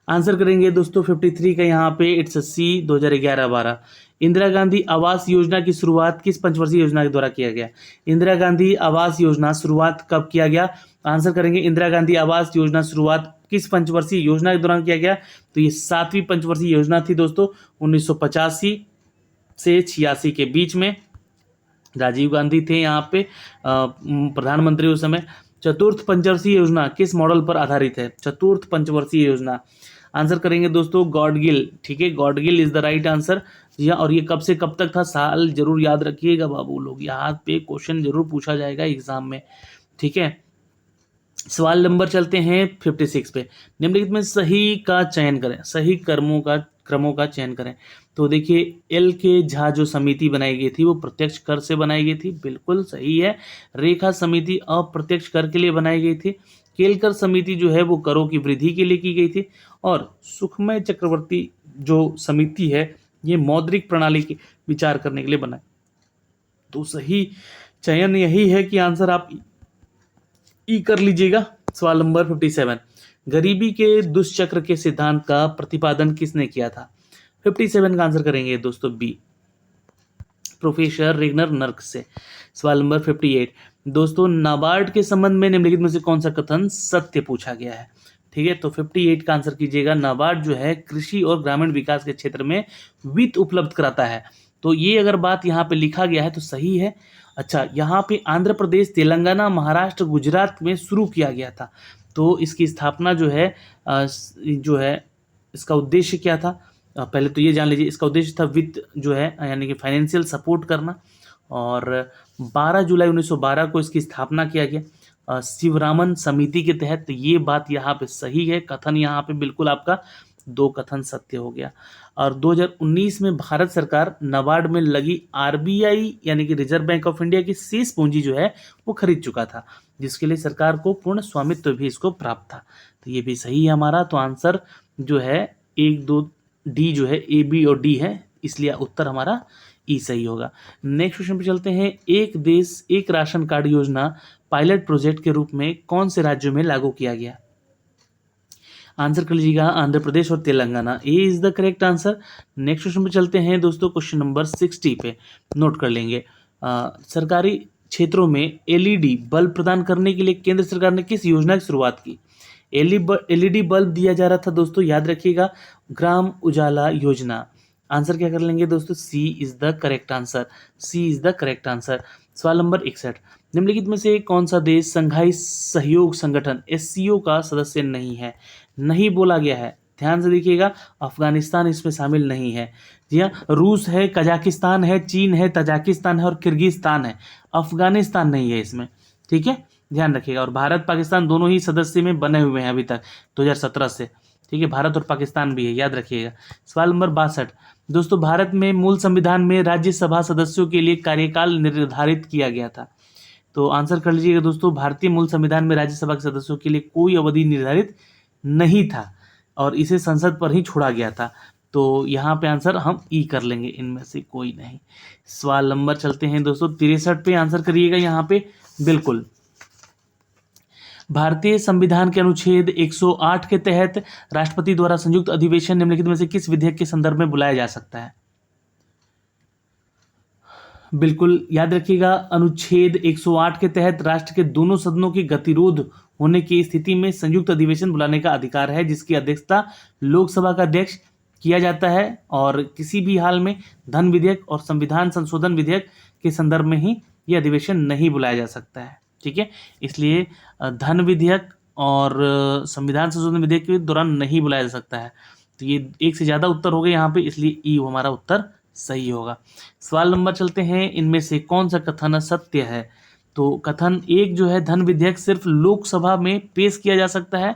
आंसर करेंगे दोस्तों 53 का यहाँ पे, इट्स सी, 2011-12। इंदिरा गांधी आवास योजना की शुरुआत किस पंचवर्षीय योजना के द्वारा किया गया? इंदिरा गांधी आवास योजना शुरुआत कब किया गया? आंसर करेंगे, इंदिरा गांधी आवास योजना शुरुआत किस पंचवर्षीय योजना के दौरान किया गया? तो ये 7वीं पंचवर्षीय योजना थी दोस्तों, 1985 से 86 के बीच में। राजीव गांधी थे यहाँ पे प्रधानमंत्री उस समय। चतुर्थ पंचवर्षीय योजना किस मॉडल पर आधारित है? चतुर्थ पंचवर्षीय योजना, आंसर करेंगे दोस्तों गॉडगिल। ठीक है, Gadgil is the right answer. जी हाँ, और ये कब से कब तक था? साल जरूर याद रखिएगा बाबू लोग, यहाँ पे क्वेश्चन जरूर पूछा जाएगा एग्जाम में। ठीक है, सवाल नंबर चलते हैं 56 पे। निम्नलिखित में सही का चयन करें, सही क्रमों का चयन करें। तो देखिए, एल के झा जो समिति बनाई गई थी वो प्रत्यक्ष कर से बनाई गई थी, बिल्कुल सही है। रेखा समिति अप्रत्यक्ष कर के लिए बनाई गई थी। केलकर समिति जो है वो करों की वृद्धि के लिए की गई थी। और सुखमय चक्रवर्ती जो समिति है ये मौद्रिक प्रणाली के विचार करने के लिए बनाई। तो सही चयन यही है कि आंसर आप ई कर लीजिएगा। सवाल नंबर 57, गरीबी के दुष्चक्र के सिद्धांत का प्रतिपादन किसने किया था? 57 का आंसर करेंगे दोस्तों बी, प्रोफेसर रेगनर नर्क से। सवाल नंबर 58, दोस्तों नाबार्ड के संबंध में निम्नलिखित में से कौन सा कथन सत्य पूछा गया है? ठीक है, तो 58 का आंसर कीजिएगा। नाबार्ड जो है कृषि और ग्रामीण विकास के क्षेत्र में वित्त उपलब्ध कराता है। तो ये अगर बात यहाँ पे लिखा गया है तो सही है। अच्छा, यहाँ पे आंध्र प्रदेश, तेलंगाना, महाराष्ट्र, गुजरात में शुरू किया गया था। तो इसकी स्थापना जो है इसका उद्देश्य क्या था? पहले तो ये जान लीजिए, इसका उद्देश्य था वित्त जो है यानी कि फाइनेंशियल सपोर्ट करना। और 12 जुलाई 1912 को इसकी स्थापना किया गया शिवरामन समिति के तहत। तो ये बात यहाँ पे सही है, कथन यहाँ पे बिल्कुल आपका दो कथन सत्य हो गया। और 2019 में भारत सरकार नाबार्ड में लगी आरबीआई यानी कि रिजर्व बैंक ऑफ इंडिया की शेष पूंजी जो है वो खरीद चुका था, जिसके लिए सरकार को पूर्ण स्वामित्व भी इसको प्राप्त था। तो ये भी सही है हमारा। तो आंसर जो है 1, 2, डी जो है ए, बी और डी है, इसलिए उत्तर हमारा ई सही होगा। नेक्स्ट क्वेश्चन पे चलते हैं। एक देश एक राशन कार्ड योजना पायलट प्रोजेक्ट के रूप में कौन से राज्यों में लागू किया गया? आंसर कर लीजिएगा आंध्र प्रदेश और Telangana. A is the correct answer. Next question पे चलते हैं दोस्तों, क्वेश्चन नंबर 60 पे नोट कर लेंगे। सरकारी क्षेत्रों में एलईडी बल्ब प्रदान करने के लिए केंद्र सरकार ने किस योजना की शुरुआत की? एलईडी बल्ब दिया जा रहा था दोस्तों, याद रखिएगा, ग्राम उजाला योजना। आंसर क्या कर लेंगे दोस्तों? C is the correct answer. C is the correct answer. सवाल नंबर 61, निम्नलिखित में से कौन सा देश संघाई सहयोग संगठन एससीओ का सदस्य नहीं है? नहीं बोला गया है, ध्यान से देखिएगा, अफगानिस्तान इसमें शामिल नहीं है। जी हाँ, रूस है, कजाकिस्तान है, चीन है, तजाकिस्तान है और किर्गिस्तान है। अफगानिस्तान नहीं है इसमें, ठीक है, ध्यान रखिएगा। और भारत पाकिस्तान दोनों ही सदस्य में बने हुए हैं अभी तक 2017 से, ठीक है, भारत और पाकिस्तान भी है, याद रखिएगा। सवाल नंबर 62, दोस्तों भारत में मूल संविधान में राज्यसभा सदस्यों के लिए कार्यकाल निर्धारित किया गया था। तो आंसर कर लीजिएगा दोस्तों, भारतीय मूल संविधान में राज्यसभा के सदस्यों के लिए कोई अवधि निर्धारित नहीं था और इसे संसद पर ही छोड़ा गया था। तो यहाँ पे आंसर हम ई कर लेंगे, इनमें से कोई नहीं। सवाल नंबर चलते हैं दोस्तों 63 पे, आंसर करिएगा यहाँ पे बिल्कुल। भारतीय संविधान के अनुच्छेद 108 के तहत राष्ट्रपति द्वारा संयुक्त अधिवेशन निम्नलिखित में से किस विधेयक के संदर्भ में बुलाया जा सकता है? बिल्कुल याद रखिएगा, अनुच्छेद 108 के तहत राष्ट्र के दोनों सदनों की गतिरोध होने की स्थिति में संयुक्त अधिवेशन बुलाने का अधिकार है, जिसकी अध्यक्षता लोकसभा का अध्यक्ष किया जाता है। और किसी भी हाल में धन विधेयक और संविधान संशोधन विधेयक के संदर्भ में ही यह अधिवेशन नहीं बुलाया जा सकता है, ठीक है। इसलिए धन विधेयक और संविधान संशोधन विधेयक के दौरान नहीं बुलाया जा सकता है। तो ये एक से ज़्यादा उत्तर हो गए यहाँ पे, इसलिए ई हमारा उत्तर सही होगा। सवाल नंबर चलते हैं, इनमें से कौन सा कथन सत्य है? तो कथन 1 जो है, धन विधेयक सिर्फ लोकसभा में पेश किया जा सकता है,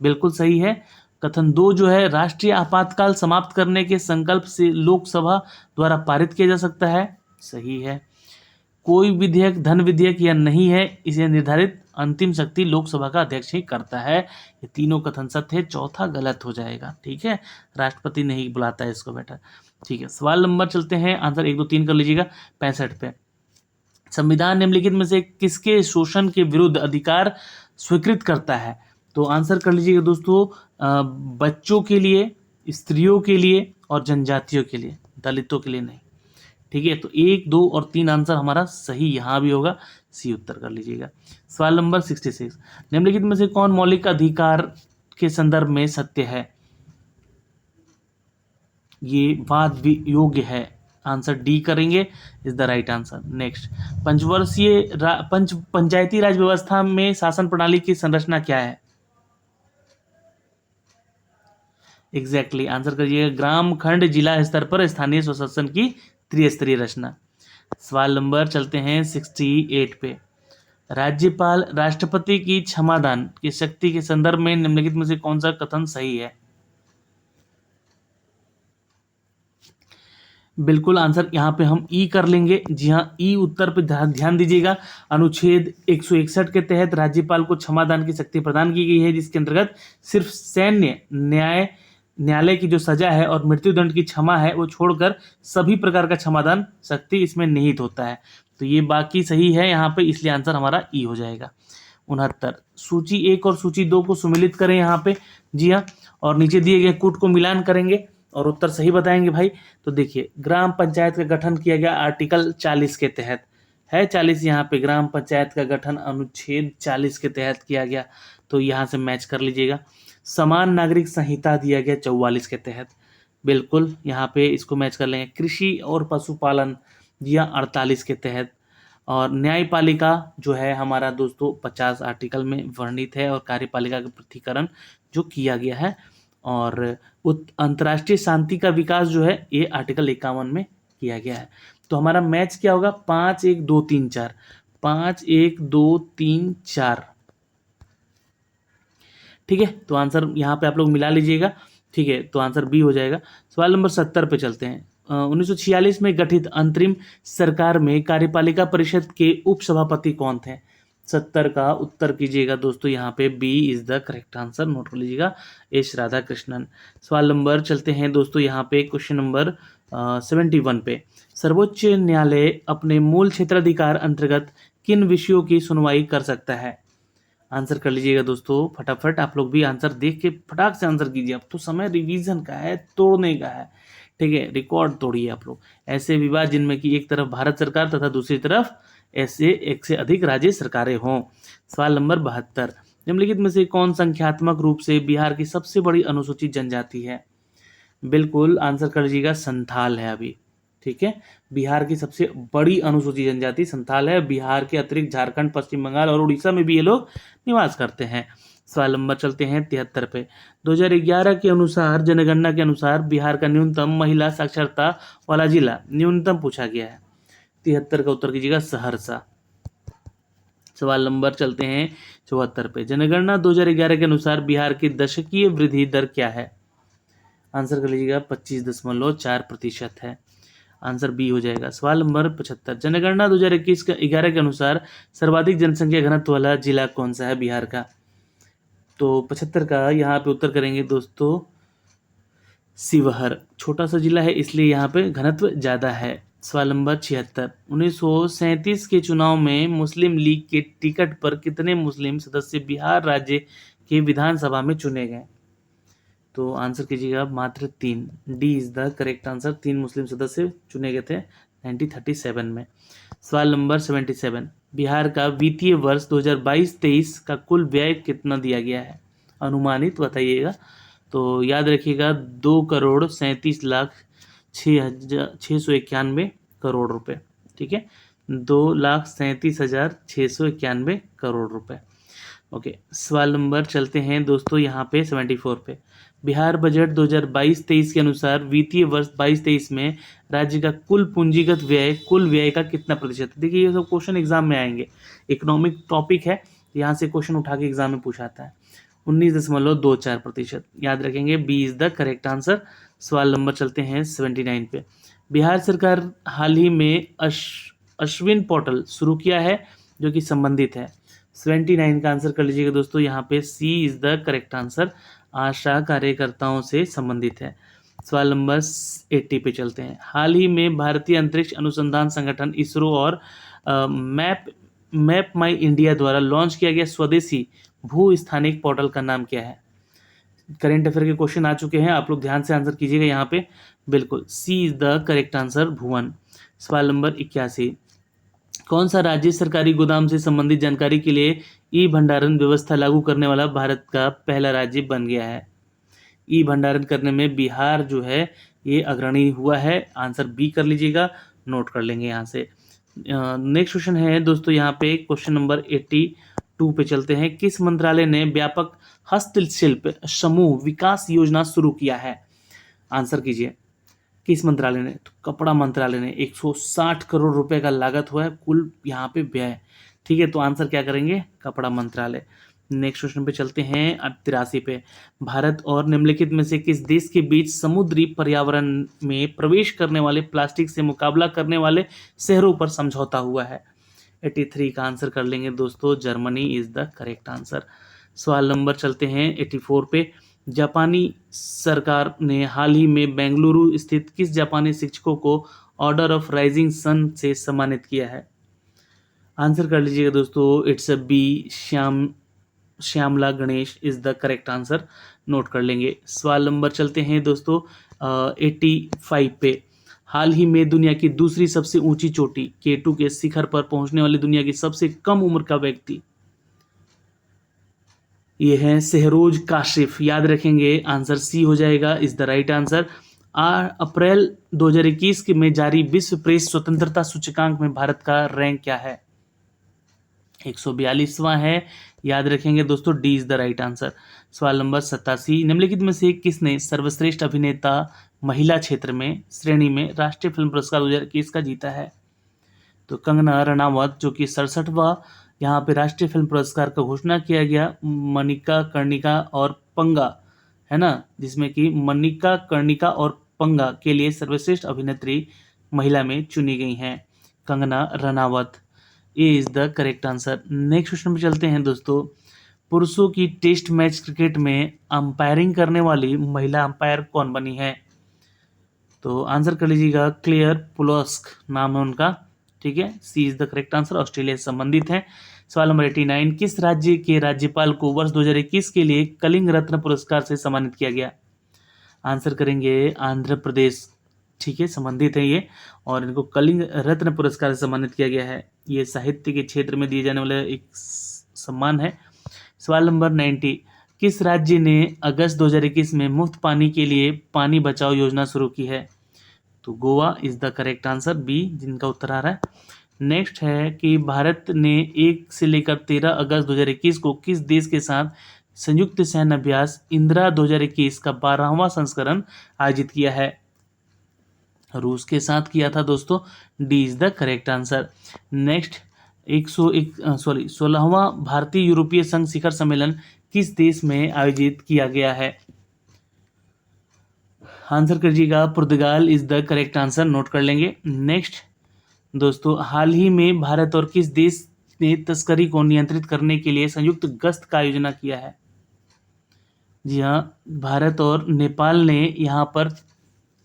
बिल्कुल सही है। कथन 2 जो है, राष्ट्रीय आपातकाल समाप्त करने के संकल्प से लोकसभा द्वारा पारित किया जा सकता है, सही है। कोई विधेयक धन विधेयक या नहीं है, इसे निर्धारित अंतिम शक्ति लोकसभा का अध्यक्ष ही करता है। ये तीनों कथन सत्य है, चौथा गलत हो जाएगा, ठीक है, राष्ट्रपति नहीं बुलाता है इसको बेटा, ठीक है। सवाल नंबर चलते हैं, आंसर 1, 2, 3 कर लीजिएगा 65 पे। संविधान निम्नलिखित में से किसके शोषण के विरुद्ध अधिकार स्वीकृत करता है? तो आंसर कर लीजिएगा दोस्तों, बच्चों के लिए, स्त्रियों के लिए और जनजातियों के लिए, दलितों के लिए नहीं, ठीक है। तो 1, 2 और 3 आंसर हमारा सही यहाँ भी होगा, सी उत्तर कर लीजिएगा। सवाल नंबर 66, निम्नलिखित में से कौन मौलिक अधिकार के संदर्भ में सत्य है? ये वाद योग्य है, आंसर डी करेंगे, is the right answer. Next, Panchayati Raj व्यवस्था में शासन प्रणाली की संरचना क्या है? एग्जैक्टली आंसर करिएगा, ग्राम, खंड, जिला स्तर पर स्थानीय स्वशासन की त्रिस्तरीय रचना। सवाल नंबर चलते हैं 68 पे। राज्यपाल राष्ट्रपति की क्षमादान की शक्ति के संदर्भ में निम्नलिखित में से कौन सा कथन सही है? बिल्कुल आंसर यहाँ पे हम ई कर लेंगे। जी हाँ, ई उत्तर पे ध्यान दीजिएगा। अनुच्छेद 161 के तहत राज्यपाल को क्षमादान की शक्ति प्रदान की गई है, जिसके अंतर्गत सिर्फ सैन्य न्यायालय की जो सजा है और मृत्युदंड की क्षमा है वो छोड़कर सभी प्रकार का क्षमादान शक्ति इसमें निहित होता है। तो ये बाकी सही है यहाँ पे, इसलिए आंसर हमारा ई हो जाएगा। 69 सूची 1 और सूची 2 को सुमिलित करें यहाँ पे। जी हाँ, और नीचे दिए गए कूट को मिलान करेंगे और उत्तर सही बताएंगे भाई। तो देखिए, ग्राम पंचायत का गठन किया गया आर्टिकल 40 के तहत है। 40 यहाँ पे ग्राम पंचायत का गठन अनुच्छेद 40 के तहत किया गया, तो यहाँ से मैच कर लीजिएगा। समान नागरिक संहिता दिया गया 44 के तहत, बिल्कुल यहाँ पे इसको मैच कर लेंगे। कृषि और पशुपालन दिया 48 के तहत, और न्यायपालिका जो है हमारा दोस्तों 50 आर्टिकल में वर्णित है, और कार्यपालिका का पृथक्करण जो किया गया है, और अंतर्राष्ट्रीय शांति का विकास जो है ये आर्टिकल 51 में किया गया है। तो हमारा मैच क्या होगा? 5 1 2 3 4, 5 1 2 3 4। ठीक है, तो आंसर यहाँ पे आप लोग मिला लीजिएगा। ठीक है, तो आंसर बी हो जाएगा। सवाल नंबर 70 पे चलते हैं। 1946 में गठित अंतरिम सरकार में कार्यपालिका परिषद के उपसभापति कौन थे? 70 का उत्तर कीजिएगा दोस्तों, यहाँ पे B is the correct answer, note कर लीजिएगा, एस राधाकृष्णन। सवाल नंबर चलते हैं दोस्तों यहाँ पे क्वेश्चन नंबर 71 पे। सर्वोच्च न्यायालय अपने मूल क्षेत्राधिकार अंतर्गत किन विषयों की सुनवाई कर सकता है? आंसर कर लीजिएगा दोस्तों फटाफट, आप लोग भी आंसर देख के फटाक से आंसर कीजिए। अब तो समय रिवीजन का है, तोड़ने का है। ठीक है, रिकॉर्ड तोड़िए आप लोग। ऐसे विवाद जिनमें कि एक तरफ भारत सरकार तथा दूसरी तरफ ऐसे एक से अधिक राज्य सरकारें हों। सवाल नंबर 72, निम्नलिखित में से कौन संख्यात्मक रूप से बिहार की सबसे बड़ी अनुसूचित जनजाति है? बिल्कुल आंसर कर लीजिएगा, संथाल है अभी। ठीक है, बिहार की सबसे बड़ी अनुसूचित जनजाति संथाल है। बिहार के अतिरिक्त झारखंड, पश्चिम बंगाल और उड़ीसा में भी ये लोग निवास करते हैं। सवाल नंबर चलते हैं 73 पे। 2011 के अनुसार, जनगणना के अनुसार बिहार का न्यूनतम महिला साक्षरता वाला जिला न्यूनतम पूछा गया है। 73 का उत्तर कीजिएगा सहरसा। सवाल नंबर चलते हैं 74 पे। जनगणना 2011 के अनुसार बिहार की दशकीय वृद्धि दर क्या है? आंसर कर लीजिएगा 25.4% है। आंसर बी हो जाएगा। सवाल नंबर 75, जनगणना 2021 का 11 के अनुसार सर्वाधिक जनसंख्या घनत्व वाला जिला कौन सा है बिहार का? तो 75 का यहाँ पे उत्तर करेंगे दोस्तों शिवहर। छोटा सा जिला है इसलिए यहाँ पे घनत्व ज़्यादा है। सवाल नंबर 76, 1937 के चुनाव में मुस्लिम लीग के टिकट पर कितने मुस्लिम सदस्य बिहार राज्य के विधानसभा में चुने गए? तो आंसर कीजिएगा मात्र 3, D is the correct answer. 3 मुस्लिम सदस्य चुने गए थे 1937 में। सवाल नंबर 77, बिहार का वित्तीय वर्ष 2022-23 का कुल व्यय कितना दिया गया है? अनुमानित बताइएगा। तो याद रखिएगा 2,37,06,691 करोड़ रुपए। ठीक है, 2,37,691 करोड़ रुपए। ओके, सवाल नंबर चलते हैं दोस्तों यहाँ पे 74 पे। बिहार बजट 2022-23 के अनुसार वित्तीय वर्ष 22-23 में राज्य का कुल पूंजीगत व्यय, कुल व्यय का कितना प्रतिशत? देखिए ये सब क्वेश्चन एग्जाम में आएंगे, इकोनॉमिक टॉपिक है, यहाँ से क्वेश्चन उठा के एग्जाम में पूछाता है। 19.24%, याद रखेंगे, B is the correct answer. सवाल नंबर चलते हैं 79 पे। बिहार सरकार हाल ही में अश्विन पोर्टल शुरू किया है जो कि संबंधित है। 79 का आंसर कर लीजिएगा दोस्तों, यहाँ पे सी इज द करेक्ट आंसर, आशा कार्यकर्ताओं से संबंधित है। सवाल नंबर 80 पे चलते हैं। हाल ही में भारतीय अंतरिक्ष अनुसंधान संगठन इसरो और मैप माई इंडिया द्वारा लॉन्च किया गया स्वदेशी भू स्थानिक पोर्टल का नाम क्या है? करेंट अफेयर के क्वेश्चन आ चुके हैं, आप लोग ध्यान से आंसर कीजिएगा यहाँ पे। बिल्कुल सी इज द करेक्ट आंसर, भुवन। सवाल नंबर 81, कौन सा राज्य सरकारी गोदाम से संबंधित जानकारी के लिए ई भंडारण व्यवस्था लागू करने वाला भारत का पहला राज्य बन गया है? ई भंडारण करने में बिहार जो है ये अग्रणी हुआ है। आंसर बी कर लीजिएगा, नोट कर लेंगे यहाँ से। नेक्स्ट क्वेश्चन है दोस्तों यहाँ पे क्वेश्चन नंबर 82 पे चलते हैं। किस मंत्रालय ने व्यापक हस्तशिल्प समूह विकास योजना शुरू किया है? आंसर कीजिए, किस मंत्रालय ने? तो कपड़ा मंत्रालय ने। 160 करोड़ रुपए का लागत हुआ है कुल यहाँ पे व्यय। ठीक है, तो आंसर क्या करेंगे, कपड़ा मंत्रालय। नेक्स्ट क्वेश्चन पे चलते हैं 83 पे। भारत और निम्नलिखित में से किस देश के बीच समुद्री पर्यावरण में प्रवेश करने वाले प्लास्टिक से मुकाबला करने वाले शहरों पर समझौता हुआ है? 83 का आंसर कर लेंगे दोस्तों, Germany is the correct answer. सवाल नंबर चलते हैं 84 पे। जापानी सरकार ने हाल ही में बेंगलुरु स्थित किस जापानी शिक्षकों को ऑर्डर ऑफ राइजिंग सन से सम्मानित किया है? आंसर कर लीजिएगा दोस्तों, it's a B, Shyamala Ganesh is the correct answer, note कर लेंगे। सवाल नंबर चलते हैं दोस्तों 85 पे। हाल ही में दुनिया की दूसरी सबसे ऊंची चोटी K2 के शिखर पर पहुंचने वाली दुनिया की सबसे कम उम्र का व्यक्ति, ये है सहरोज काशिफ। याद रखेंगे, आंसर सी हो जाएगा, इज द राइट आंसर। अप्रैल 2021 में जारी विश्व प्रेस स्वतंत्रता सूचकांक में भारत का रैंक क्या है? 142वां है। याद रखेंगे दोस्तों, D is the right answer. सवाल नंबर 87। निम्नलिखित में से किसने सर्वश्रेष्ठ अभिनेता महिला क्षेत्र में श्रेणी में राष्ट्रीय फिल्म पुरस्कार 2021 का जीता है? तो कंगना रनावत, जो कि 67वां यहाँ पे राष्ट्रीय फिल्म पुरस्कार का घोषणा किया गया, मनिका कर्णिका और पंगा, है ना, जिसमें कि मनिका कर्णिका और पंगा के लिए सर्वश्रेष्ठ अभिनेत्री महिला में चुनी गई हैं Kangana Ranaut. A is the correct answer. Next question पे चलते हैं दोस्तों। पुरुषों की टेस्ट मैच क्रिकेट में अंपायरिंग करने वाली महिला अंपायर कौन बनी है? तो आंसर कर लीजिएगा, क्लेयर पुलोस्क नाम है उनका, ठीक है, C is the correct answer, Australia से संबंधित है। सवाल नंबर 89। किस राज्य के राज्यपाल को वर्ष 2021 के लिए कलिंग रत्न पुरस्कार से सम्मानित किया गया? आंसर करेंगे आंध्र प्रदेश, ठीक है, संबंधित है ये, और इनको कलिंग रत्न पुरस्कार से सम्मानित किया गया है। ये साहित्य के क्षेत्र में दिए जाने वाला एक सम्मान है। सवाल नंबर 90। किस राज्य ने अगस्त 2021 में मुफ्त पानी के लिए पानी बचाओ योजना शुरू की है? तो Goa is the correct answer, B जिनका उत्तर आ रहा है। नेक्स्ट है कि भारत ने 1 से लेकर 13 अगस्त 2021 को किस देश के साथ संयुक्त सैन्य अभ्यास इंदिरा 2021 का 12वां संस्करण आयोजित किया है? रूस के साथ किया था दोस्तों, D is the correct answer. Next 16वां भारतीय यूरोपीय संघ शिखर सम्मेलन किस देश में आयोजित किया गया है? आंसर करिएगा, पुर्तगाल is the correct answer, note कर लेंगे। नेक्स्ट दोस्तों, हाल ही में भारत और किस देश ने तस्करी को नियंत्रित करने के लिए संयुक्त गश्त का आयोजन किया है? जी हाँ, भारत और नेपाल ने यहाँ पर,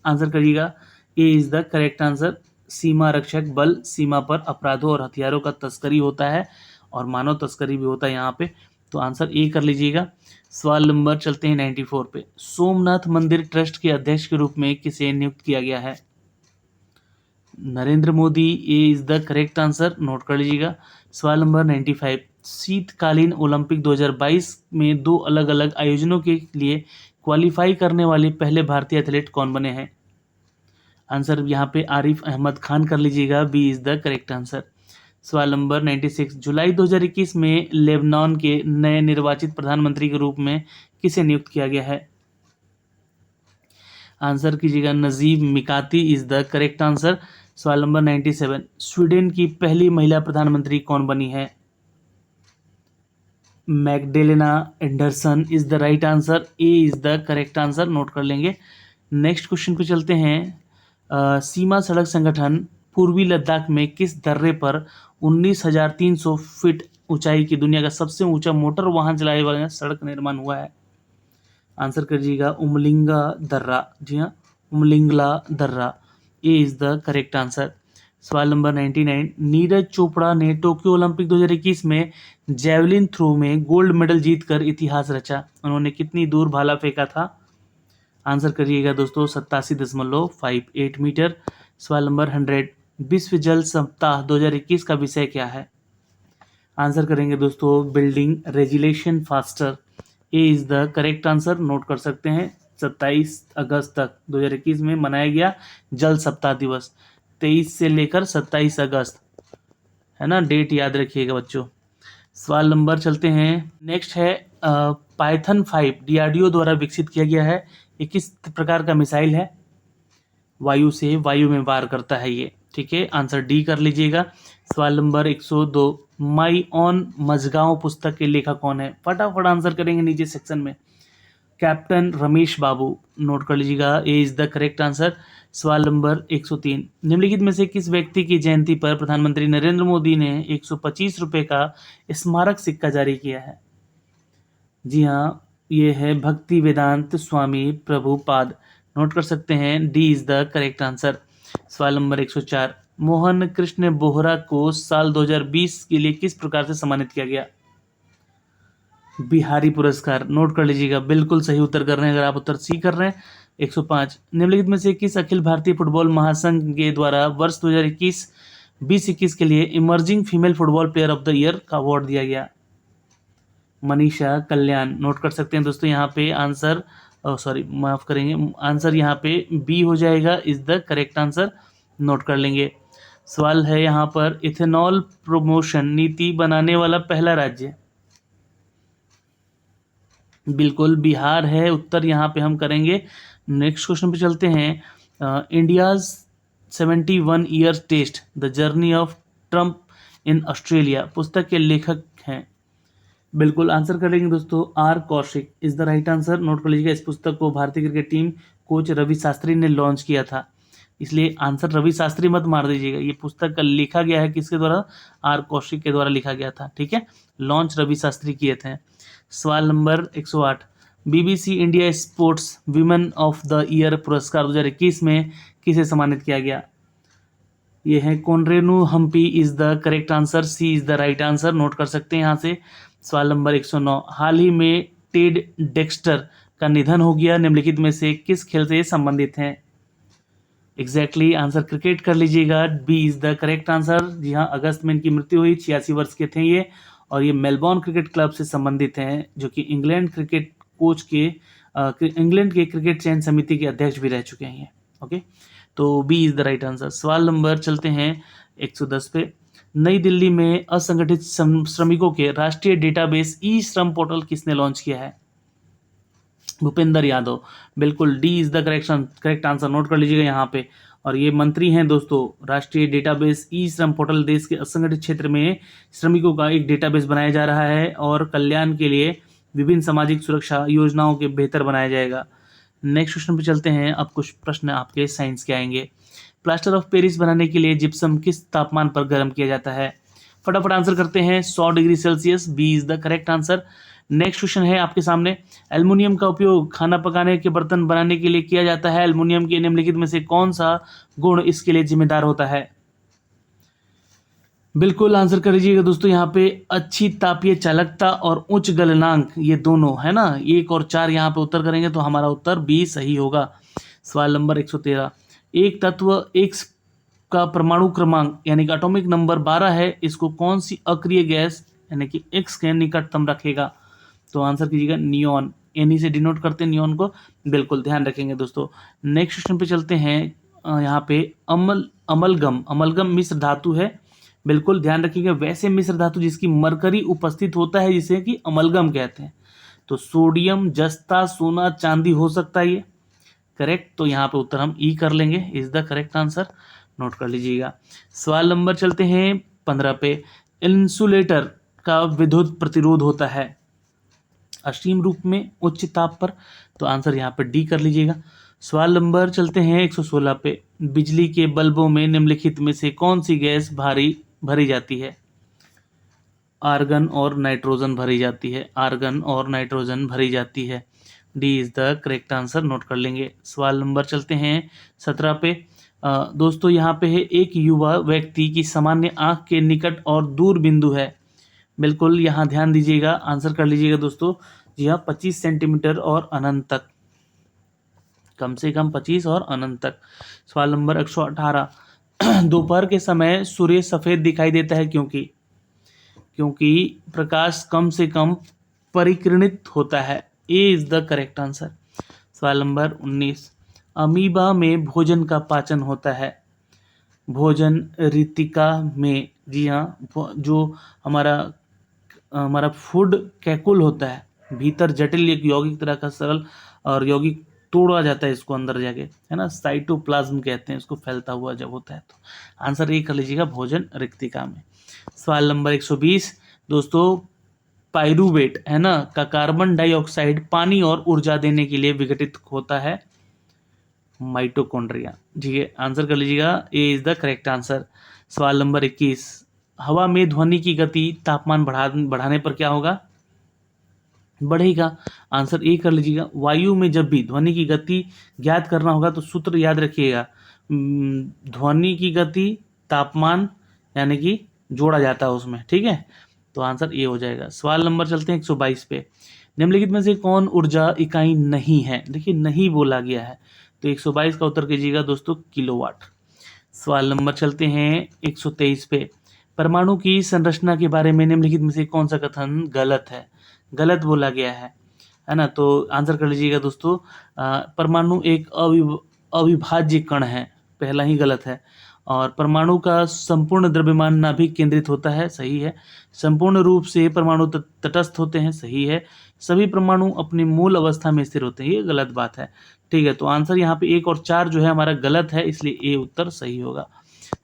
आंसर करिएगा, ए इज द करेक्ट आंसर। सीमा रक्षक बल सीमा पर अपराधों और हथियारों का तस्करी होता है और मानव तस्करी भी होता है यहाँ पे, तो आंसर ए कर लीजिएगा। सवाल नंबर चलते हैं 94 पे। सोमनाथ मंदिर ट्रस्ट के अध्यक्ष के रूप में किसे नियुक्त किया गया है? Narendra Modi, A is the correct answer, note कर लीजिएगा। सवाल नंबर 95। शीतकालीन ओलंपिक 2022 में 2 अलग अलग आयोजनों के लिए क्वालिफाई करने वाले पहले भारतीय एथलीट कौन बने हैं? आंसर यहाँ पे आरिफ अहमद खान कर लीजिएगा, B is the correct answer. सवाल नंबर 96। जुलाई 2021 में लेबनान के नए निर्वाचित प्रधानमंत्री के रूप में किसे नियुक्त किया गया है? आंसर कीजिएगा, Najib Mikati is the correct answer. सवाल नंबर 97। स्वीडन की पहली महिला प्रधानमंत्री कौन बनी है? Magdalena Andersson is the right answer, A is the correct answer, note कर लेंगे। नेक्स्ट क्वेश्चन पे चलते हैं। सीमा सड़क संगठन पूर्वी लद्दाख में किस दर्रे पर 19,300 फीट ऊंचाई की दुनिया का सबसे ऊंचा मोटर वाहन चलाने वाला सड़क निर्माण हुआ है? आंसर करिएगा, उमलिंगा दर्रा, जी हाँ, उमलिंगला दर्रा, ए इज द करेक्ट आंसर। सवाल नंबर 99। नीरज चोपड़ा ने टोक्यो ओलंपिक 2021 में जैवलिन थ्रो में गोल्ड मेडल जीतकर इतिहास रचा। उन्होंने कितनी दूर भाला फेंका था? आंसर करिएगा दोस्तों, 87.58 मीटर। सवाल नंबर 100। विश्व जल सप्ताह 2021 का विषय क्या है? आंसर करेंगे दोस्तों, building resilience faster, A is the correct answer, note कर सकते हैं। 27 अगस्त तक 2021 में मनाया गया जल सप्ताह दिवस, 23 से लेकर 27 अगस्त, है ना, डेट याद रखिएगा बच्चों। सवाल नंबर चलते हैं। नेक्स्ट है पाइथन 5 डीआरडीओ द्वारा विकसित किया गया है। ये किस प्रकार का मिसाइल है? वायु से वायु में वार करता है ये, ठीक है, आंसर डी कर लीजिएगा। सवाल नंबर 102, माई ऑन मझगांव पुस्तक के लेखक कौन है? फटाफट आंसर करेंगे नीचे सेक्शन में। कैप्टन रमेश बाबू, नोट कर लीजिएगा, ए इज द करेक्ट आंसर। सवाल नंबर 103, निम्नलिखित में से किस व्यक्ति की जयंती पर प्रधानमंत्री नरेंद्र मोदी ने 125 रुपए का स्मारक सिक्का जारी किया है? जी हाँ, ये है भक्ति वेदांत स्वामी प्रभुपाद। नोट कर सकते हैं, D is the correct answer. सवाल नंबर 104, मोहन कृष्ण बोहरा को साल 2020 के लिए किस प्रकार से सम्मानित किया गया? बिहारी पुरस्कार। नोट कर लीजिएगा, बिल्कुल सही उत्तर कर रहे हैं अगर आप उत्तर सी कर रहे हैं। 105, निम्नलिखित में से किस अखिल भारतीय फुटबॉल महासंघ के द्वारा वर्ष 2021 के लिए emerging female football player of the year का अवार्ड दिया गया? मनीषा कल्याण। नोट कर सकते हैं दोस्तों, यहाँ पे आंसर, सॉरी माफ करेंगे, आंसर यहाँ पे बी हो जाएगा, is the correct answer. Note कर लेंगे। सवाल है यहाँ पर, इथेनॉल प्रमोशन नीति बनाने वाला पहला राज्य? बिल्कुल बिहार है उत्तर, यहाँ पे हम करेंगे। नेक्स्ट क्वेश्चन पे चलते हैं। India's 71 years test the journey of triumph in Australia पुस्तक के लेखक हैं? बिल्कुल आंसर करेंगे दोस्तों, R Kaushik is the right answer. Note कर लीजिएगा, इस पुस्तक को भारतीय cricket team coach Ravi Shastri ने लॉन्च किया था, इसलिए आंसर रवि शास्त्री मत मार दीजिएगा। ये पुस्तक का लिखा गया है किसके द्वारा? आर कौशिक के द्वारा लिखा गया था, ठीक है। लॉन्च रवि शास्त्री किए थे। सवाल number 108, BBC India sports women of the year पुरस्कार 2021 में किसे सम्मानित किया गया? ये है Koneru Humpy is the correct answer, C is the right answer. Note कर सकते हैं यहाँ से। सवाल नंबर 109, हाल ही में टेड डेक्स्टर का निधन हो गया, निम्नलिखित में से किस खेल से संबंधित हैं? एग्जैक्टली आंसर क्रिकेट कर लीजिएगा, B is the correct answer. जी हाँ, अगस्त में इनकी मृत्यु हुई, 86 वर्ष के थे ये, और ये मेलबॉर्न क्रिकेट क्लब से संबंधित हैं, जो कि इंग्लैंड क्रिकेट कोच के इंग्लैंड के क्रिकेट चयन समिति के अध्यक्ष भी रह चुके हैं ये। ओके, तो B is the right answer. सवाल नंबर चलते हैं 110 पे, नई दिल्ली में असंगठित श्रमिकों के राष्ट्रीय डेटाबेस ई श्रम पोर्टल किसने लॉन्च किया है? भूपेंद्र यादव। बिल्कुल D is the correct answer. Note कर लीजिएगा यहाँ पे, और ये मंत्री हैं दोस्तों। राष्ट्रीय डेटाबेस ई श्रम पोर्टल देश के असंगठित क्षेत्र में श्रमिकों का एक डेटाबेस बनाया जा रहा है और कल्याण के लिए विभिन्न सामाजिक सुरक्षा योजनाओं के बेहतर बनाया जाएगा। नेक्स्ट क्वेश्चन पे चलते हैं। अब कुछ प्रश्न आपके साइंस के आएंगे। प्लास्टर ऑफ पेरिस बनाने के लिए जिप्सम किस तापमान पर गर्म किया जाता है? फटाफट आंसर करते हैं, 100 degree Celsius, B is the correct answer. Next question है आपके सामने, एल्युमिनियम का उपयोग खाना पकाने के बर्तन बनाने के लिए किया जाता है, एल्युमिनियम के निम्नलिखित में से कौन सा गुण इसके लिए जिम्मेदार होता है? बिल्कुल आंसर कर लीजिएगा दोस्तों, यहाँ पे अच्छी तापीय चालकता और उच्च गलनांक, ये दोनों है ना, 1 और 4 यहाँ पे उत्तर करेंगे तो हमारा उत्तर बी सही होगा। सवाल नंबर 113, एक तत्व X का परमाणु क्रमांक यानी कि एटॉमिक नंबर 12 है, इसको कौन सी अक्रिय गैस यानी कि X के निकटतम रखेगा? तो आंसर कीजिएगा नियॉन, एन से डिनोट करते हैं नियॉन को, बिल्कुल ध्यान रखेंगे दोस्तों। नेक्स्ट क्वेश्चन पे चलते हैं। यहाँ पे अमलगम मिश्र धातु है, बिल्कुल ध्यान रखिएगा। वैसे मिश्र धातु जिसकी मरकरी उपस्थित होता है जिसे कि अमलगम कहते हैं, तो सोडियम, जस्ता, सोना, चांदी हो सकता है ये करेक्ट, तो यहाँ पे उत्तर हम ई कर लेंगे, is the correct answer. Note कर लीजिएगा। सवाल नंबर चलते हैं 15 पे, इंसुलेटर का विद्युत प्रतिरोध होता है असीम रूप में उच्च ताप पर, तो आंसर यहाँ पर डी कर लीजिएगा। सवाल नंबर चलते हैं 116 पे, बिजली के बल्बों में निम्नलिखित में से कौन सी गैस भरी जाती है? आर्गन और नाइट्रोजन भरी जाती है, आर्गन और नाइट्रोजन भरी जाती है, D is the correct answer. Note कर लेंगे। सवाल नंबर चलते हैं 17 पे। दोस्तों यहाँ पे है, एक युवा व्यक्ति की सामान्य आंख के निकट और दूर बिंदु है, बिल्कुल यहाँ ध्यान दीजिएगा, आंसर कर लीजिएगा दोस्तों। जी हाँ, 25 सेंटीमीटर और अनंत तक, कम से कम 25 और अनंत तक। सवाल नंबर 118, दोपहर के समय सूर्य सफेद दिखाई देता है क्योंकि प्रकाश कम से कम परिकिरणित होता है, A is the correct answer. सवाल नंबर 19, अमीबा में भोजन का पाचन होता है, भोजन रितिका में, जी हाँ, जो हमारा फूड कैकुल होता है, भीतर जटिल एक यौगिक तरह का सरल और यौगिक तोड़ा जाता है इसको अंदर जाके, है ना, साइटोप्लाज्म कहते हैं इसको, फैलता हुआ जब होता है तो। आंसर ए कर लीजिएगा, भोजन रिक्तिका में। सवाल नंबर 120 दोस्तों, पाइरूवेट है ना का कार्बन डाइऑक्साइड पानी और ऊर्जा देने के लिए विघटित होता है माइटोकॉन्ड्रिया। ठीक है, आंसर कर लीजिएगा, ए इज द करेक्ट आंसर। सवाल नंबर 21, हवा में ध्वनि की गति तापमान बढ़ाने पर क्या होगा, बढ़ेगा। आंसर ए कर लीजिएगा। वायु में जब भी ध्वनि की गति ज्ञात करना होगा तो सूत्र याद रखिएगा, ध्वनि की गति तापमान यानी कि जोड़ा जाता है उसमें। ठीक है, तो आंसर ए हो जाएगा। सवाल नंबर चलते हैं 122 पे, निम्नलिखित में से कौन ऊर्जा इकाई नहीं है। देखिए नहीं बोला गया है, तो 122 का उत्तर कीजिएगा दोस्तों, किलोवाट। सवाल नंबर चलते हैं 123 पे, परमाणु की संरचना के बारे में निम्नलिखित में से कौन सा कथन गलत है, गलत बोला गया है ना। तो आंसर कर लीजिएगा दोस्तों, परमाणु एक अविभाज्य कण है, पहला ही गलत है। और परमाणु का संपूर्ण द्रव्यमान नाभिक केंद्रित होता है, सही है। संपूर्ण रूप से परमाणु तटस्थ होते हैं, सही है। सभी परमाणु अपनी मूल अवस्था में स्थिर होते हैं, ये गलत बात है। ठीक है, तो आंसर यहाँ पे 1 और 4 जो है हमारा गलत है, इसलिए ए उत्तर सही होगा।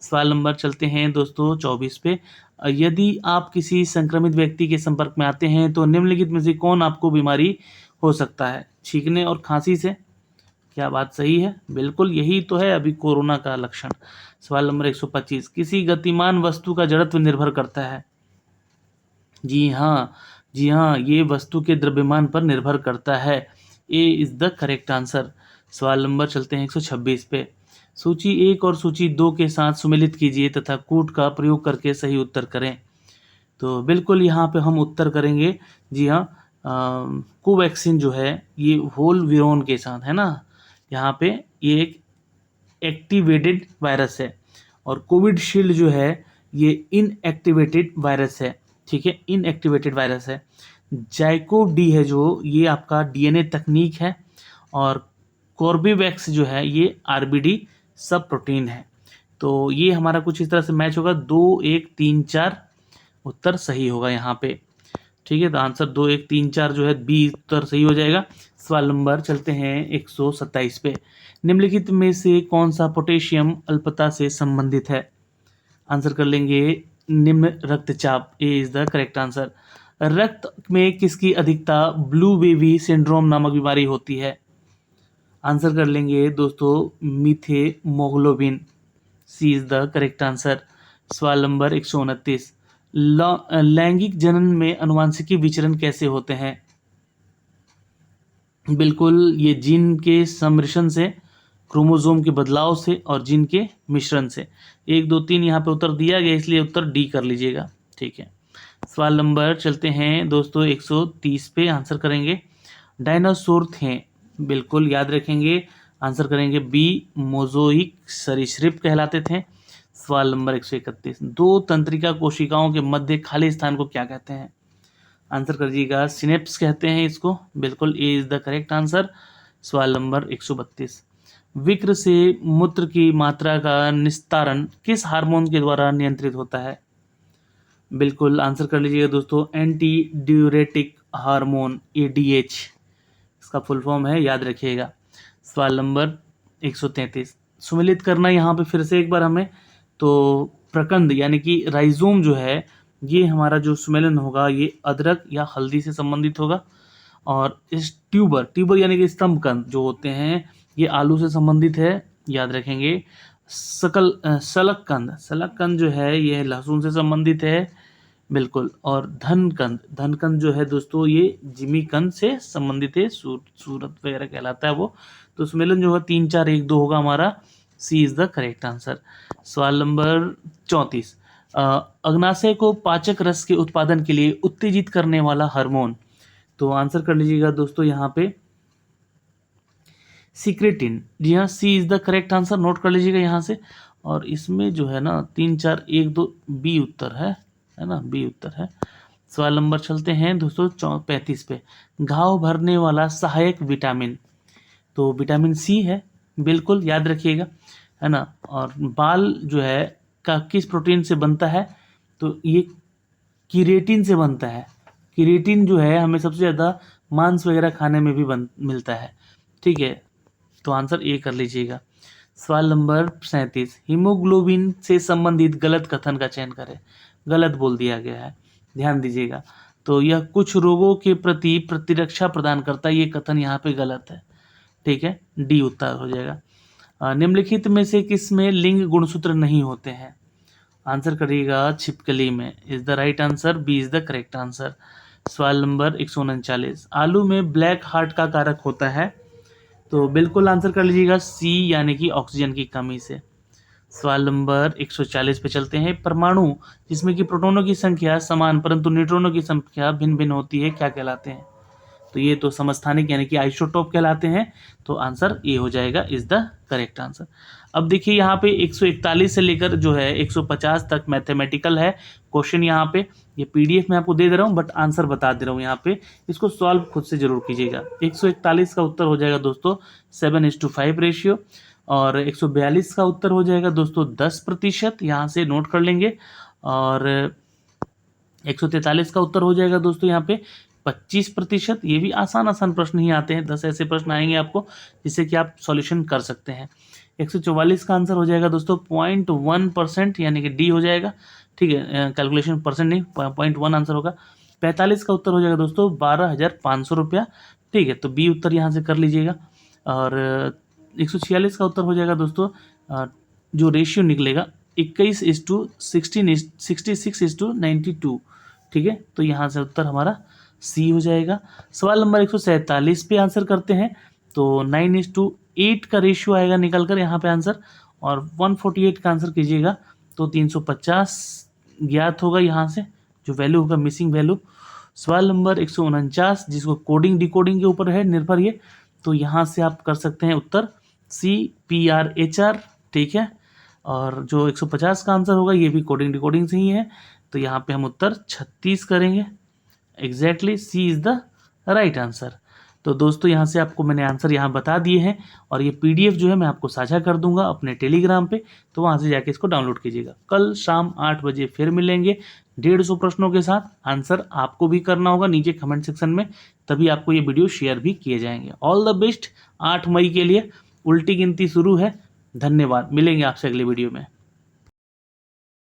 सवाल नंबर चलते हैं दोस्तों 24 पे, यदि आप किसी संक्रमित व्यक्ति के संपर्क में आते हैं तो निम्नलिखित में से कौन आपको बीमारी हो सकता है, छींकने और खांसी से। क्या बात सही है, बिल्कुल यही तो है अभी कोरोना का लक्षण। सवाल नंबर 125, किसी गतिमान वस्तु का जड़त्व निर्भर करता है। जी हाँ, जी हाँ, ये वस्तु के द्रव्यमान पर निर्भर करता है। A is the correct answer. सवाल नंबर चलते हैं 126 पे, सूची 1 और सूची 2 के साथ सुमेलित कीजिए तथा कूट का प्रयोग करके सही उत्तर करें। तो बिल्कुल यहाँ पे हम उत्तर करेंगे, जी हाँ, कोवैक्सीन जो है ये होल वीरोन के साथ है ना, यहाँ पे ये एक एक्टिवेटेड वायरस है, और कोविडशील्ड जो है ये इनएक्टिवेटेड वायरस है। ठीक है, इनएक्टिवेटेड वायरस है। जाइकोव डी है जो, ये आपका डीएनए तकनीक है, और कॉर्बेवैक्स जो है ये आरबीडी सब प्रोटीन है। तो ये हमारा कुछ इस तरह से मैच होगा, 2 1 3 4 उत्तर सही होगा यहाँ पे। ठीक है, तो आंसर 2 1 3 4 जो है बी उत्तर सही हो जाएगा। सवाल नंबर चलते हैं 127 पे, निम्नलिखित में से कौन सा पोटेशियम अल्पता से संबंधित है। आंसर कर लेंगे, निम्न रक्तचाप, ए इज द करेक्ट आंसर। रक्त में किसकी अधिकता ब्लू बेबी सिंड्रोम नामक बीमारी होती है। आंसर कर लेंगे दोस्तों, मीथेमोग्लोबिन, सी इज द करेक्ट आंसर। सवाल नंबर 129, लैंगिक जनन में अनुवांशिकी विचरण कैसे होते हैं। बिल्कुल ये जीन के सम्मिश्रण से, क्रोमोसोम के बदलाव से और जीन के मिश्रण से। 1 2 3 यहाँ पे उत्तर दिया गया, इसलिए उत्तर डी कर लीजिएगा। ठीक है, सवाल नंबर चलते हैं दोस्तों 130 पे, आंसर करेंगे, डायनासोर थे, बिल्कुल याद रखेंगे, आंसर करेंगे बी, मोज़ोइक सरीसृप कहलाते थे। सवाल नंबर 131, 2 तंत्रिका कोशिकाओं के मध्य खाली स्थान को क्या कहते हैं। आंसर करिएगा, सिनेप्स कहते हैं इसको, बिल्कुल ए इज द करेक्ट आंसर। सवाल नंबर 132, विक्र से मूत्र की मात्रा का निस्तारण किस हार्मोन के द्वारा नियंत्रित होता है। बिल्कुल आंसर कर लीजिएगा दोस्तों, एंटी ड्यूरेटिक हार्मोन, एडीएच इसका फुल फॉर्म है, याद रखिएगा। सवाल नंबर 133, सुमेलित करना यहाँ पे फिर से एक बार हमें, तो प्रकंद यानी कि राइजोम जो है ये हमारा जो सुमेलन होगा ये अदरक या हल्दी से संबंधित होगा, और इस ट्यूबर यानी कि स्तंभ कंद जो होते हैं ये आलू से संबंधित है, याद रखेंगे। सलक कंद जो है ये लहसुन से संबंधित है, बिल्कुल। और धन कंद जो है दोस्तों ये जिमी कंद से संबंधित है, सूरत वगैरह कहलाता है वो। तो सुमेलन जो है 3 4 1 2 होगा हमारा, सी इज द करेक्ट आंसर। सवाल नंबर 34, अग्नाशय को पाचक रस के उत्पादन के लिए उत्तेजित करने वाला हार्मोन। तो आंसर कर लीजिएगा दोस्तों यहाँ पे, सिक्रेटिन, जी हाँ, C is the correct answer, note कर लीजिएगा यहाँ से। और इसमें जो है ना 3 4 1 2 बी उत्तर है ना, बी उत्तर है। सवाल नंबर चलते हैं दोस्तों 35 पे, घाव भरने वाला सहायक विटामिन, तो विटामिन सी है, बिल्कुल याद रखिएगा, है ना। और बाल जो है का किस प्रोटीन से बनता है, तो ये कीरेटिन से बनता है। कीरेटिन जो है हमें सबसे ज़्यादा मांस वगैरह खाने में भी मिलता है। ठीक है, तो आंसर ए कर लीजिएगा। सवाल नंबर 37, हीमोग्लोबिन से संबंधित गलत कथन का चयन करें। गलत बोल दिया गया है, ध्यान दीजिएगा। तो यह कुछ रोगों के प्रति प्रतिरक्षा प्रदान करता है, ये कथन यहाँ पे गलत है, ठीक है, डी उत्तर हो जाएगा। निम्नलिखित में से किसमें लिंग गुणसूत्र नहीं होते हैं? आंसर करिएगा छिपकली में, is the right answer, B is the correct answer. सवाल नंबर 139, आलू में ब्लैक हार्ट का कारक होता है? तो बिल्कुल आंसर कर लीजिएगा सी, यानी कि ऑक्सीजन की कमी से। सवाल नंबर 140 पे चलते हैं। परमाणु जिसमें कि प्रोटॉनों की संख्या समान परंतु न्यूट्रॉनों की संख्या भिन्न भिन्न होती है, क्या कहलाते हैं? तो ये तो समस्थानिक यानी कि आइसोटोप कहलाते हैं। तो आंसर ए हो जाएगा, इज द करेक्ट आंसर। अब देखिए यहाँ पे 141 से लेकर जो है 150 तक मैथमेटिकल है क्वेश्चन। यहाँ पे ये पीडीएफ में आपको दे दे रहा हूँ, बट आंसर बता दे रहा हूँ यहाँ पे, इसको सॉल्व खुद से जरूर कीजिएगा। 141 का उत्तर हो जाएगा दोस्तों 7:5 रेशियो, और 142 का उत्तर हो जाएगा दोस्तों 10%, यहाँ से नोट कर लेंगे। और 143 का उत्तर हो जाएगा दोस्तों यहाँ पे 25%। ये भी आसान आसान प्रश्न ही आते हैं, 10 ऐसे प्रश्न आएंगे आपको जिससे कि आप सॉल्यूशन कर सकते हैं। 144 का आंसर हो जाएगा दोस्तों 0.1%, यानी कि डी हो जाएगा, ठीक है, कैलकुलेशन परसेंट नहीं, 0.1 आंसर होगा। 45 का उत्तर हो जाएगा दोस्तों 12,500 रुपया, ठीक है, तो बी उत्तर यहाँ से कर लीजिएगा। और 146 का उत्तर हो जाएगा दोस्तों जो रेशियो निकलेगा 21:16:66:92, ठीक है, तो यहाँ से उत्तर हमारा सी हो जाएगा। सवाल नंबर 147 पे आंसर करते हैं। तो 9:8 का रेशियो आएगा निकल कर यहाँ पे आंसर, और 148 का आंसर कीजिएगा तो 350 ज्ञात होगा यहाँ से, जो वैल्यू होगा मिसिंग वैल्यू। सवाल नंबर 149 जिसको कोडिंग डिकोडिंग के ऊपर है निर्भर ये, तो यहाँ से आप कर सकते हैं उत्तर CPRHR, ठीक है। और जो 150 का आंसर होगा ये भी कोडिंग डिकोडिंग से ही है, तो यहाँ पे हम उत्तर 36 करेंगे। Exactly C is the right answer. तो दोस्तों यहाँ से आपको मैंने आंसर यहाँ बता दिए हैं, और ये पीडीएफ जो है मैं आपको साझा कर दूंगा अपने टेलीग्राम पे, तो वहाँ से जाके इसको डाउनलोड कीजिएगा। कल शाम 8 बजे फिर मिलेंगे 150 प्रश्नों के साथ। आंसर आपको भी करना होगा नीचे कमेंट सेक्शन में, तभी आपको ये वीडियो शेयर भी किए जाएंगे। ऑल द बेस्ट 8 मई के लिए, उल्टी गिनती शुरू है। धन्यवाद, मिलेंगे आपसे अगले वीडियो में।